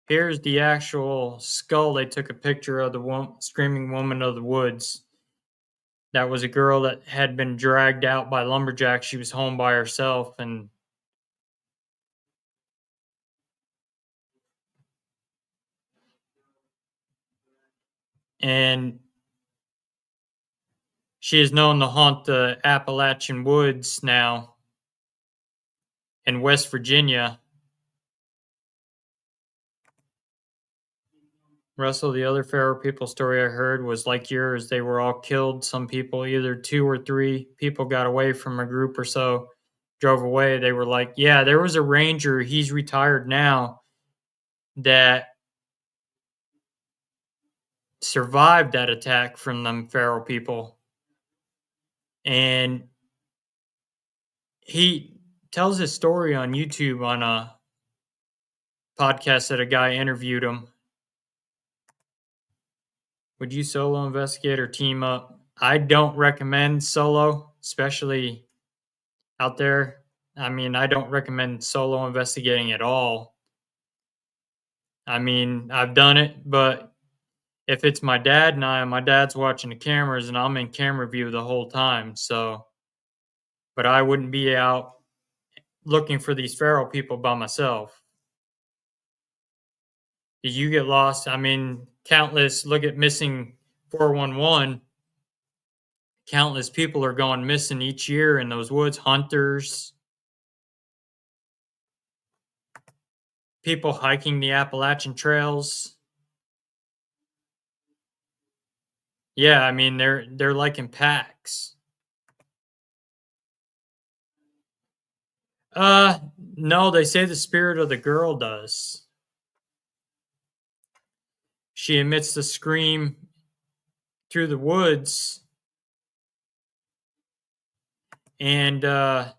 Here's the actual skull. They took a picture of the Screaming Woman of the Woods. That was a girl that had been dragged out by lumberjacks. She was home by herself, and she is known to haunt the Appalachian woods now in West Virginia. Russell, the other feral people story I heard was like yours. They were all killed. Some people, either two or three people, got away from a group or so, drove away. They were like, yeah, there was a ranger. He's retired now that survived that attack from them feral people. And he tells his story on YouTube on a podcast that a guy interviewed him. Would you solo investigate or team up? I don't recommend solo, especially out there. I mean, I don't recommend solo investigating at all. I mean, I've done it, but if it's my dad and my dad's watching the cameras and I'm in camera view the whole time. So, but I wouldn't be out looking for these feral people by myself. Did you get lost? I mean, countless, look at missing 411. Countless people are going missing each year in those woods, hunters, people hiking the Appalachian trails. Yeah, I mean they're like in packs. Uh no, they say the spirit of the girl does. She emits the scream through the woods, and the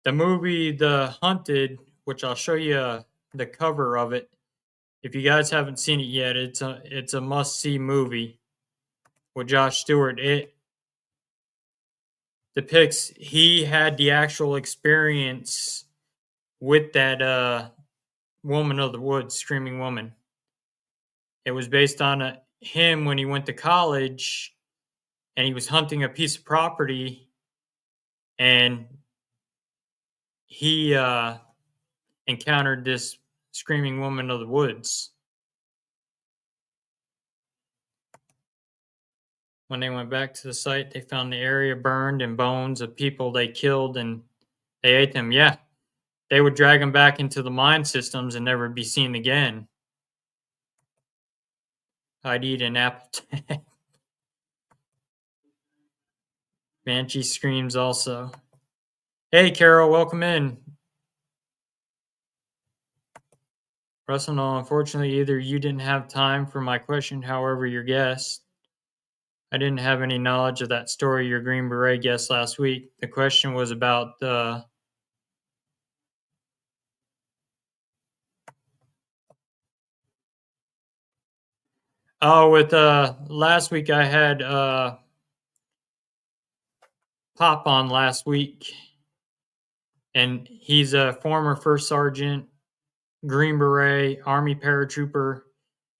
movie The Hunted, which I'll show you the cover of it. If you guys haven't seen it yet, it's a must see movie with Josh Stewart. It depicts he had the actual experience with that woman of the woods, Screaming Woman. It was based on him when he went to college and he was hunting a piece of property, and he encountered this Screaming Woman of the Woods. When they went back to the site, they found the area burned and bones of people they killed, and they ate them. Yeah, they would drag them back into the mine systems and never be seen again. I'd eat an apple. Banshee screams also. Hey, Carol, welcome in. Russell, no, unfortunately, either you didn't have time for my question, however, your guess. I didn't have any knowledge of that story your Green Beret guest last week. The question was about with last week I had Pop on last week, and he's a former first sergeant, Green Beret, Army paratrooper,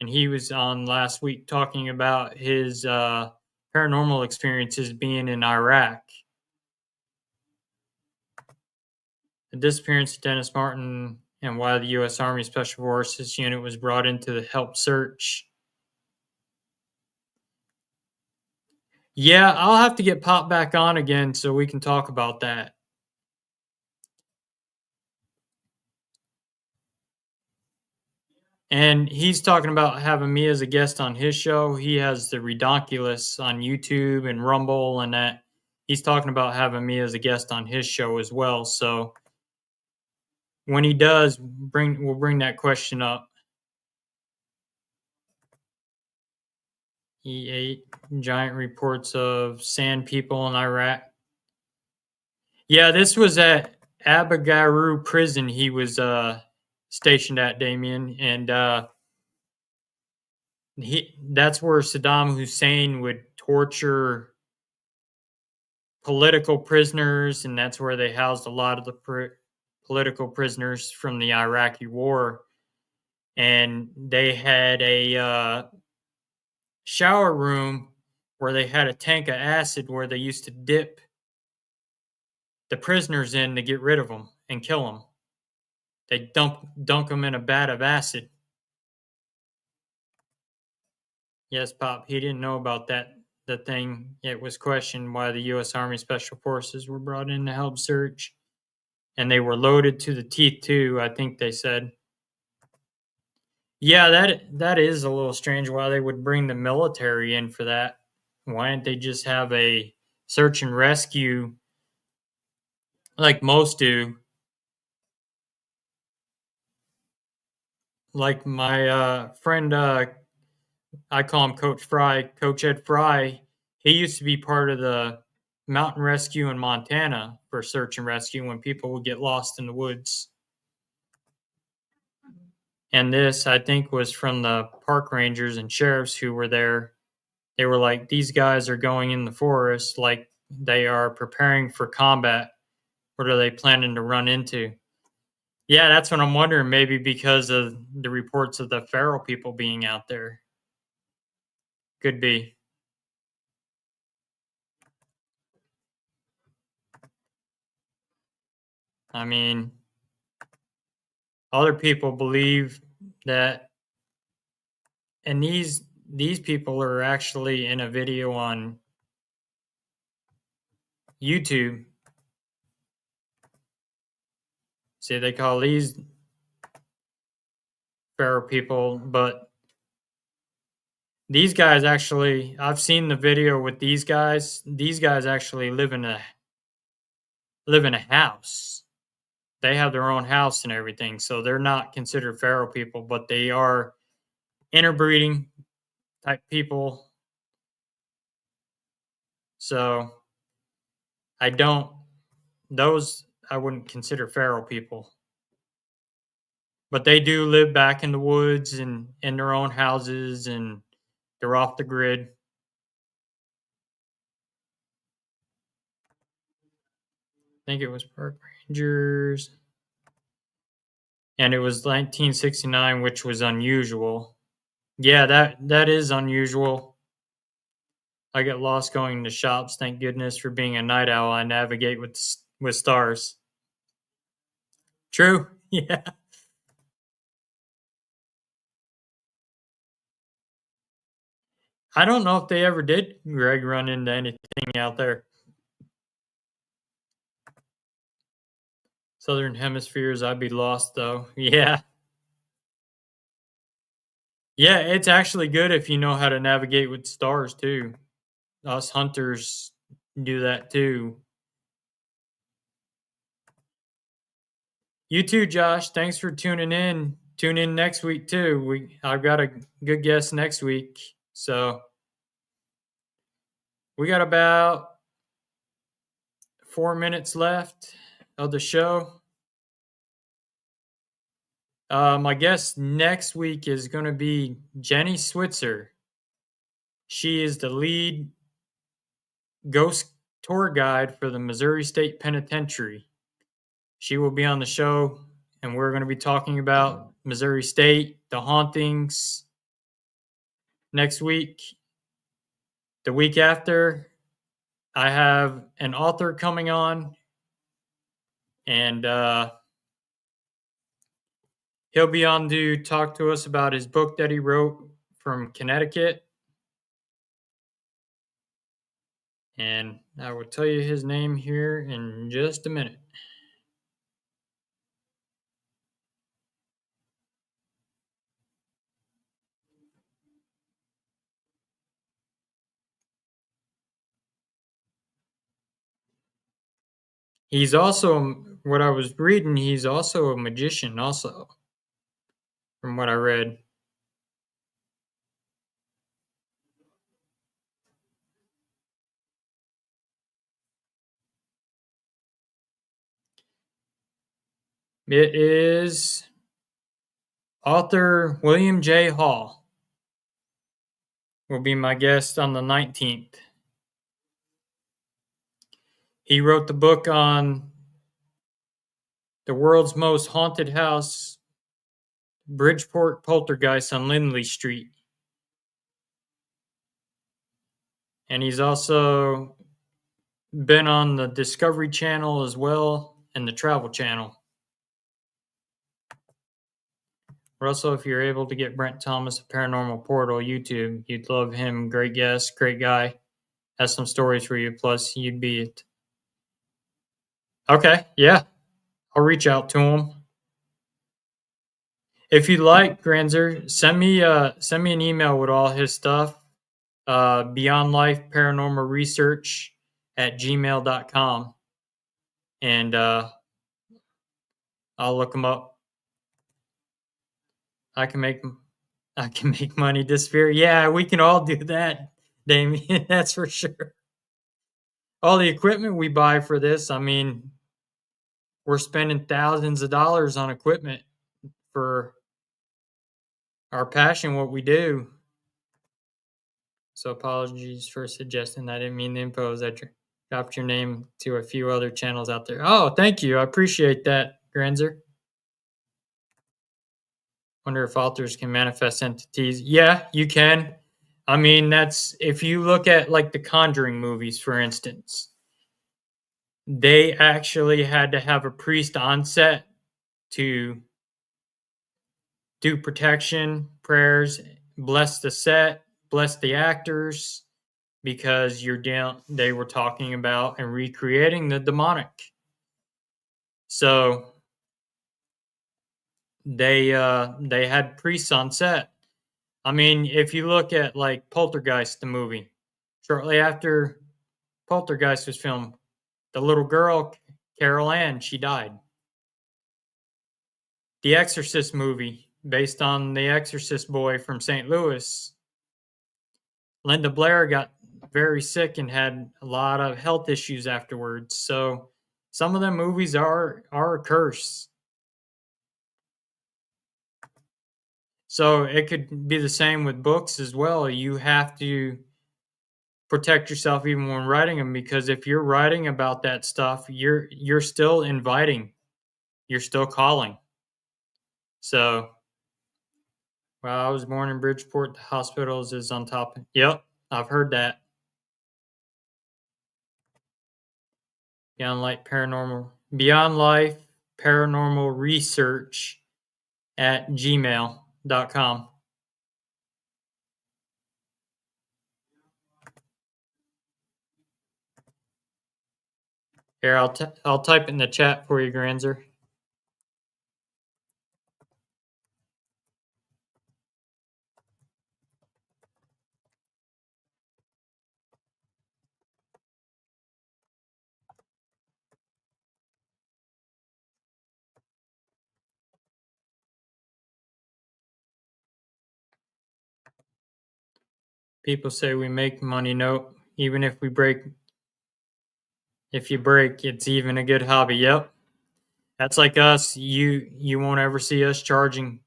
and he was on last week talking about his paranormal experiences being in Iraq. The disappearance of Dennis Martin and why the U.S. Army Special Forces unit was brought in to help search. Yeah, I'll have to get Pop back on again so we can talk about that. And he's talking about having me as a guest on his show. He has the Redonkulous on YouTube and Rumble and that. He's talking about having me as a guest on his show as well. So when he does, we'll bring that question up. He ate giant reports of sand people in Iraq. Yeah, this was at Abu Ghraib prison. He was stationed at, Damien, and that's where Saddam Hussein would torture political prisoners, and that's where they housed a lot of the political prisoners from the Iraqi war. And they had a shower room where they had a tank of acid where they used to dip the prisoners in to get rid of them and kill them. They dunk them in a vat of acid. Yes, Pop. He didn't know about that. The thing, it was questioned why the U.S. Army Special Forces were brought in to help search, and they were loaded to the teeth too. I think they said. Yeah, that is a little strange. Why they would bring the military in for that? Why didn't they just have a search and rescue like most do? Like my friend, I call him Coach Fry, Coach Ed Fry. He used to be part of the mountain rescue in Montana for search and rescue when people would get lost in the woods. And this, I think, was from the park rangers and sheriffs who were there. They were like, these guys are going in the forest like they are preparing for combat. What are they planning to run into? Yeah, that's what I'm wondering. Maybe because of the reports of the feral people being out there. Could be. I mean, other people believe that, and these people are actually in a video on YouTube. See, they call these feral people, but these guys actually, I've seen the video with these guys. These guys actually live in a house. They have their own house and everything, so they're not considered feral people, but they are interbreeding type people. So I don't, those I wouldn't consider feral people. But they do live back in the woods and in their own houses, and they're off the grid. I think it was park rangers. And it was 1969, which was unusual. Yeah, that is unusual. I get lost going to shops. Thank goodness for being a night owl. I navigate with stars. True. Yeah. I don't know if they ever did, Greg, run into anything out there. Southern hemispheres, I'd be lost though. Yeah. Yeah, it's actually good if you know how to navigate with stars too. Us hunters do that too. You too, Josh. Thanks for tuning in. tune in next week too. I've got a good guest next week. So we got about 4 minutes left of the show. My guest next week is going to be Jenny Switzer. She is the lead ghost tour guide for the Missouri State Penitentiary. She will be on the show, and we're going to be talking about Missouri State, the hauntings. Next week, the week after, I have an author coming on, and he'll be on to talk to us about his book that he wrote from Connecticut. And I will tell you his name here in just a minute. He's also, what I was reading, he's also a magician, also, from what I read. It is author William J. Hall will be my guest on the 19th. He wrote the book on the world's most haunted house, Bridgeport Poltergeist on Lindley Street. And he's also been on the Discovery Channel as well and the Travel Channel. Russell, if you're able to get Brent Thomas of Paranormal Portal YouTube, you'd love him. Great guest, great guy. Has some stories for you. Plus, you'd be it. Okay, yeah. I'll reach out to him. If you'd like, Granzer, send me an email with all his stuff. Beyond Life Paranormal Research at gmail.com. And I'll look him up. I can make money disappear. Yeah, we can all do that, Damien. That's for sure. All the equipment we buy for this, I mean, we're spending thousands of dollars on equipment for our passion, what we do. So apologies for suggesting I didn't mean to impose. I dropped your name to a few other channels out there. Oh, thank you. I appreciate that, Granzer. Wonder if authors can manifest entities. Yeah, you can. I mean, that's if you look at like the Conjuring movies, for instance, they actually had to have a priest on set to do protection, prayers, bless the set, bless the actors, because they were talking about and recreating the demonic. So they had priests on set. I mean, if you look at like Poltergeist, the movie, shortly after Poltergeist was filmed, the little girl, Carol Ann, she died. The Exorcist movie, based on the Exorcist boy from St. Louis, Linda Blair got very sick and had a lot of health issues afterwards. So some of the movies are a curse. So it could be the same with books as well. You have to protect yourself even when writing them, because if you're writing about that stuff, you're still inviting, you're still calling. So, well, I was born in Bridgeport. The hospitals is on top. Yep, I've heard that. Beyond Life Paranormal Research at gmail.com. Here, I'll type in the chat for you, Granzer. People say we make money. Nope. Even if we break, if you break, it's even a good hobby. Yep. That's like us. You won't ever see us charging.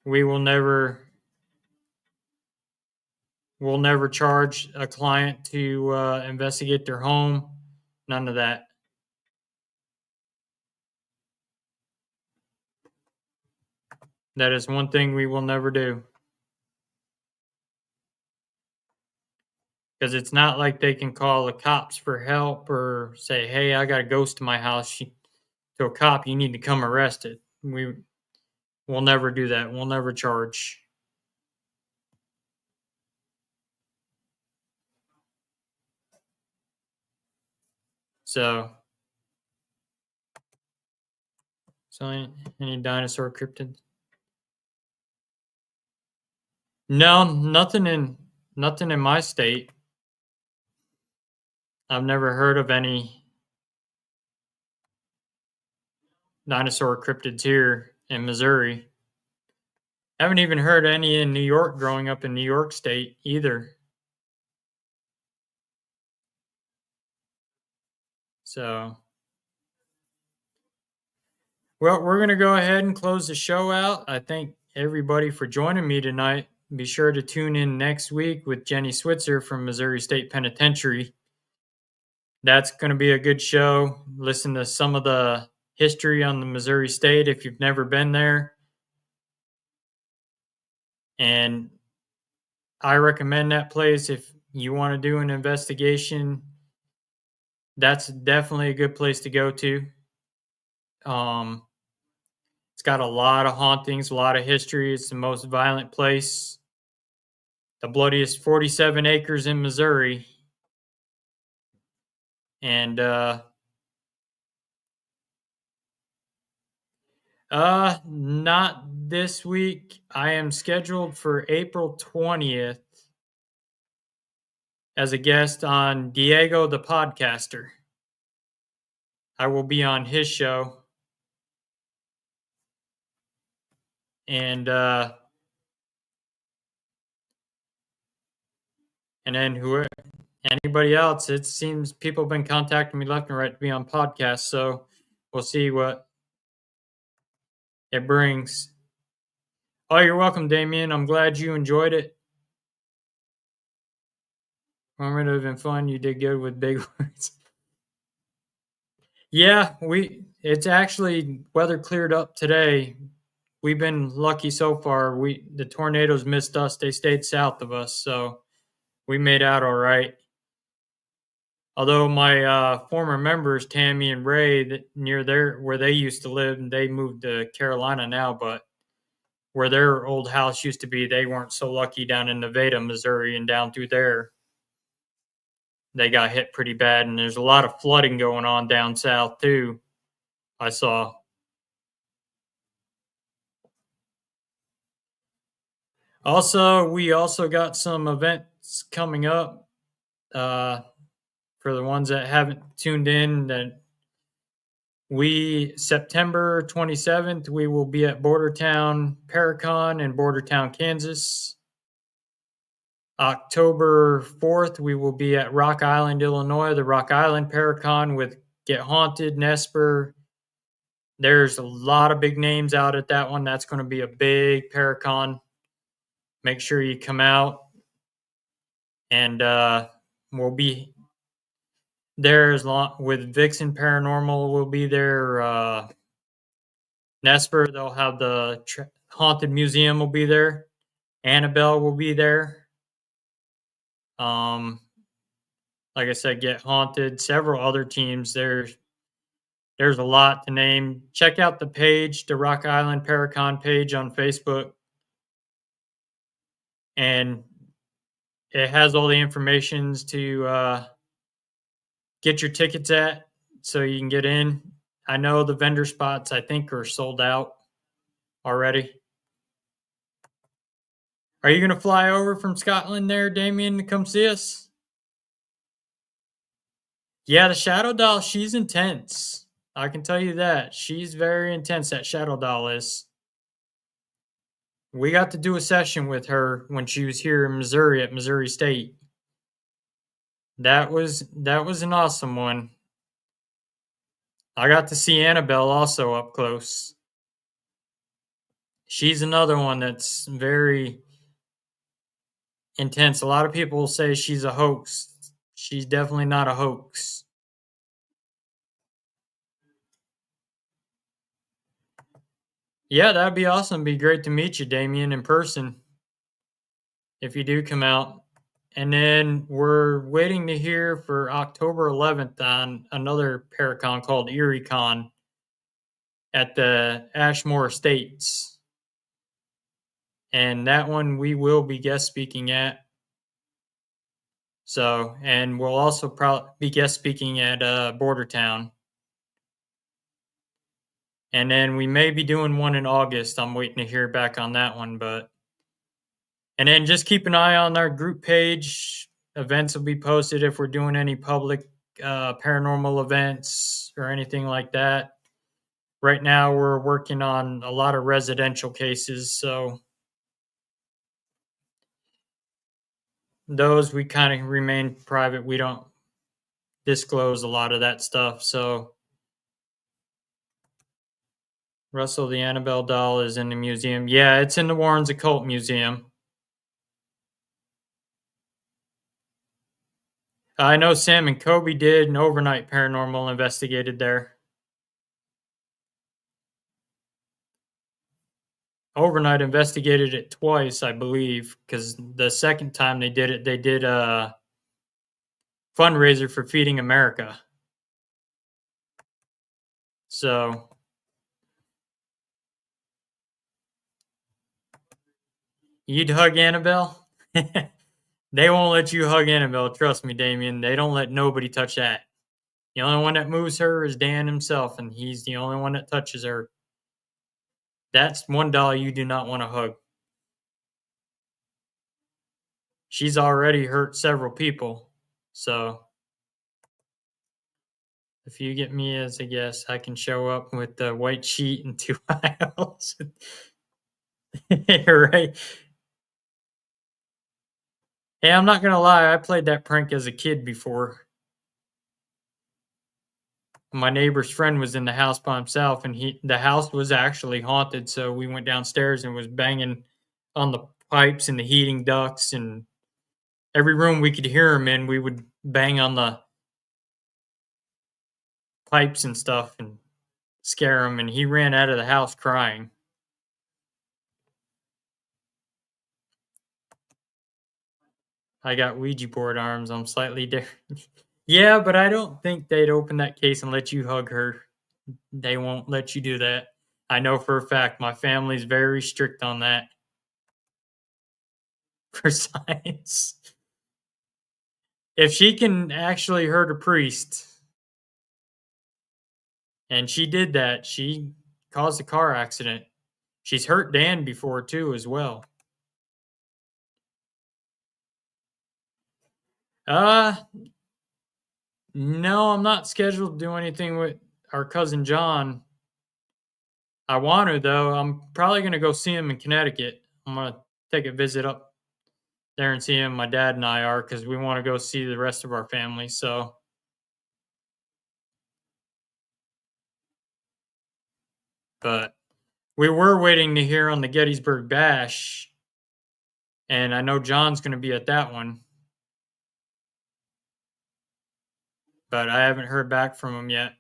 We will never we'll never charge a client to investigate their home. None of that. That is one thing we will never do. Because it's not like they can call the cops for help or say, "Hey, I got a ghost in my house." To a cop, you need to come arrest it. We'll never do that. We'll never charge. So, any dinosaur cryptids? No, nothing in my state. I've never heard of any dinosaur cryptids here in Missouri. I haven't even heard any in New York growing up in New York State either. So, well, we're going to go ahead and close the show out. I thank everybody for joining me tonight. Be sure to tune in next week with Jenny Switzer from Missouri State Penitentiary. That's going to be a good show. Listen to some of the history on the Missouri State if you've never been there. And I recommend that place if you want to do an investigation. That's definitely a good place to go to. It's got a lot of hauntings, a lot of history. It's the most violent place, the bloodiest 47 acres in Missouri. And not this week. I am scheduled for April 20th as a guest on Diego the Podcaster. I will be on his show. And then anybody else, it seems people have been contacting me left and right to be on podcasts, so we'll see what it brings. Oh, you're welcome, Damien. I'm glad you enjoyed it. Informative and fun. You did good with big words. Yeah, it's actually weather cleared up today. We've been lucky so far. The tornadoes missed us. They stayed south of us, so we made out all right. Although my former members, Tammy and Ray, near where they used to live, and they moved to Carolina now, but where their old house used to be, they weren't so lucky down in Nevada, Missouri, and down through there. They got hit pretty bad, and there's a lot of flooding going on down south too. I saw. Also, we also got some events coming up. For the ones that haven't tuned in, that September 27th, we will be at Bordertown Paracon in Bordertown, Kansas. October 4th, we will be at Rock Island, Illinois, the Rock Island Paracon with Get Haunted, Nesper. There's a lot of big names out at that one. That's going to be a big Paracon. Make sure you come out. And we'll be there with Vixen Paranormal. We'll be there. Nesper, they'll have the Haunted Museum will be there. Annabelle will be there. Like I said, Get Haunted, several other teams. There's a lot to name. Check out the page, the Rock Island Paracon page on Facebook. And it has all the information to get your tickets at so you can get in. I know the vendor spots, I think, are sold out already. Are you going to fly over from Scotland there, Damien, to come see us? Yeah, the Shadow Doll, she's intense. I can tell you that. She's very intense, that Shadow Doll is. We got to do a session with her when she was here in Missouri at Missouri State. That was an awesome one. I got to see Annabelle also up close. She's another one that's very intense. A lot of people say she's a hoax. She's definitely not a hoax. Yeah, that'd be awesome. Be great to meet you, Damien, in person if you do come out. And then we're waiting to hear for October 11th on another Paracon called EerieCon at the Ashmore Estates. And that one we will be guest speaking at. So, and we'll also probably be guest speaking at Bordertown. And then we may be doing one in August. I'm waiting to hear back on that one, but and then just keep an eye on our group page. Events will be posted if we're doing any public paranormal events or anything like that. Right now, we're working on a lot of residential cases, so those we kind of remain private. We don't disclose a lot of that stuff. So Russell the Annabelle doll is in the museum. Yeah, it's in the Warrens Occult Museum. I know Sam and Kobe did an overnight paranormal investigated there. Overnight investigated it twice, I believe, because the second time they did a fundraiser for Feeding America. So you'd hug Annabelle? They won't let you hug Annabelle. Trust me, Damien. They don't let nobody touch that. The only one that moves her is Dan himself, and he's the only one that touches her. That's one doll you do not want to hug. She's already hurt several people. So if you get me as a guest, I can show up with the white sheet and 2 aisles. Right. Hey, I'm not gonna lie, I played that prank as a kid before. My neighbor's friend was in the house by himself, and the house was actually haunted, so we went downstairs and was banging on the pipes and the heating ducts, and every room we could hear him in, we would bang on the pipes and stuff and scare him, and he ran out of the house crying. I got Ouija board arms. I'm slightly different. Yeah, but I don't think they'd open that case and let you hug her. They won't let you do that. I know for a fact my family's very strict on that for science. If she can actually hurt a priest, and she did that, she caused a car accident. She's hurt Dan before too, as well. Uh, no, I'm not scheduled to do anything with our cousin John. I want to though. I'm probably gonna go see him in Connecticut. I'm gonna take a visit up there and see him. My dad and I are because we want to go see the rest of our family. So, but we were waiting to hear on the Gettysburg Bash, and I know John's going to be at that one, but I haven't heard back from him yet.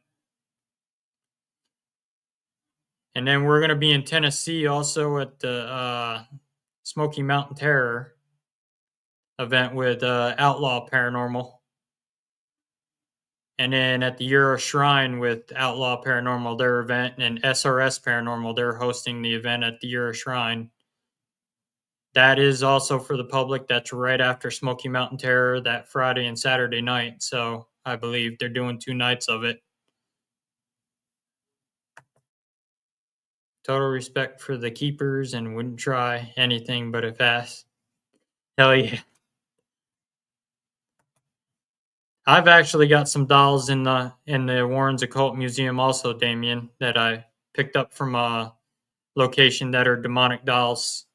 And then we're going to be in Tennessee also at the Smoky Mountain Terror event with Outlaw Paranormal. And then at the Euro Shrine with Outlaw Paranormal, their event, and SRS Paranormal, they're hosting the event at the Euro Shrine. That is also for the public. That's right after Smoky Mountain Terror that Friday and Saturday night. So I believe they're doing 2 nights of it. Total respect for the keepers and wouldn't try anything but if asked. Hell yeah. I've actually got some dolls in the Warrens Occult Museum also, Damien, that I picked up from a location that are demonic dolls.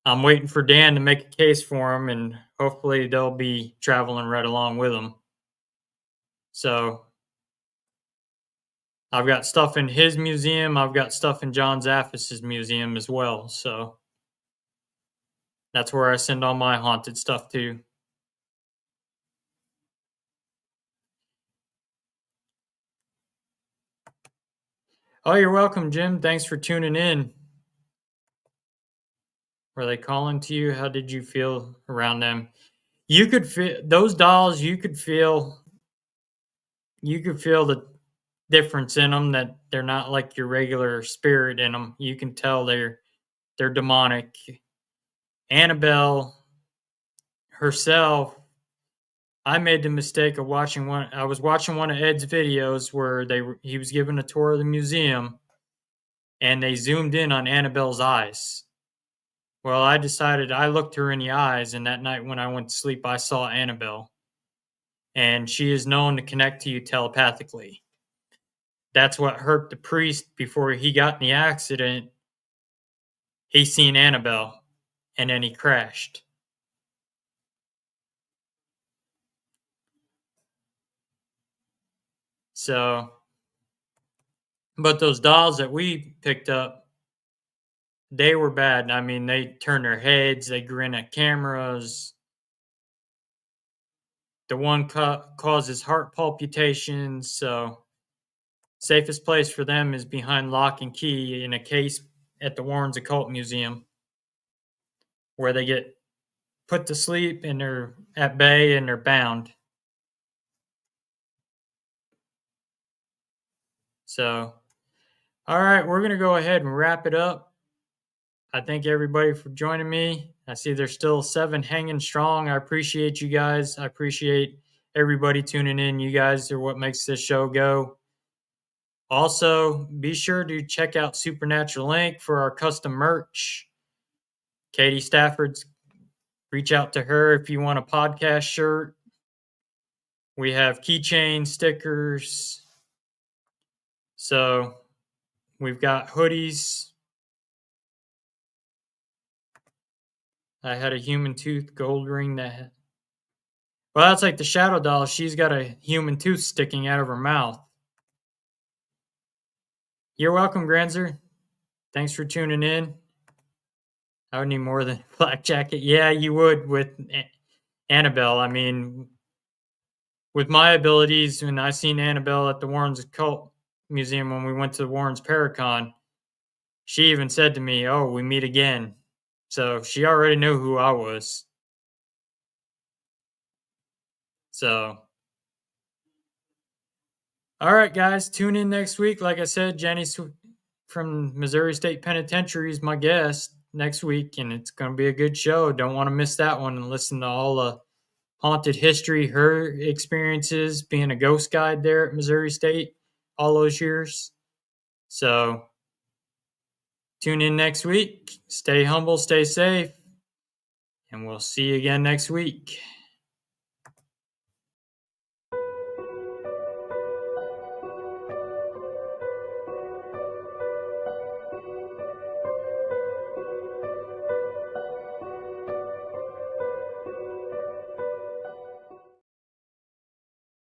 I'm waiting for Dan to make a case for him, and hopefully they'll be traveling right along with him. So I've got stuff in his museum. I've got stuff in John Zaffis's museum as well. So that's where I send all my haunted stuff to. Oh, you're welcome, Jim. Thanks for tuning in. Were they calling to you? How did you feel around them? You could feel those dolls. You could feel the difference in them, that they're not like your regular spirit in them. You can tell they're demonic. Annabelle herself, I made the mistake of watching one. I was watching one of Ed's videos where he was giving a tour of the museum, and they zoomed in on Annabelle's eyes. Well, I looked her in the eyes, and that night when I went to sleep, I saw Annabelle, and she is known to connect to you telepathically. That's what hurt the priest before he got in the accident. He seen Annabelle, and then he crashed. So, but those dolls that we picked up, they were bad. I mean, they turn their heads, they grin at cameras. The one causes heart palpitations. So, safest place for them is behind lock and key in a case at the Warren's Occult Museum, where they get put to sleep and they're at bay and they're bound. So, all right, we're going to go ahead and wrap it up. I thank everybody for joining me. I see there's still 7 hanging strong. I appreciate you guys. I appreciate everybody tuning in. You guys are what makes this show go. Also, be sure to check out Supernatural Inc. for our custom merch. Katie Stafford's, reach out to her if you want a podcast shirt. We have keychain stickers. So we've got hoodies. I had a human tooth gold ring that. Well, that's like the shadow doll. She's got a human tooth sticking out of her mouth. You're welcome, Granzer. Thanks for tuning in. I would need more than a black jacket. Yeah, you would with Annabelle. I mean, with my abilities, when I seen Annabelle at the Warren's Occult Museum when we went to the Warren's Paracon, she even said to me, "Oh, we meet again." So she already knew who I was. So, all right, guys, tune in next week. Like I said, Jenny from Missouri State Penitentiary is my guest next week, and it's going to be a good show. Don't want to miss that one, and listen to all the haunted history, her experiences being a ghost guide there at Missouri State all those years. So tune in next week. Stay humble, stay safe, and we'll see you again next week.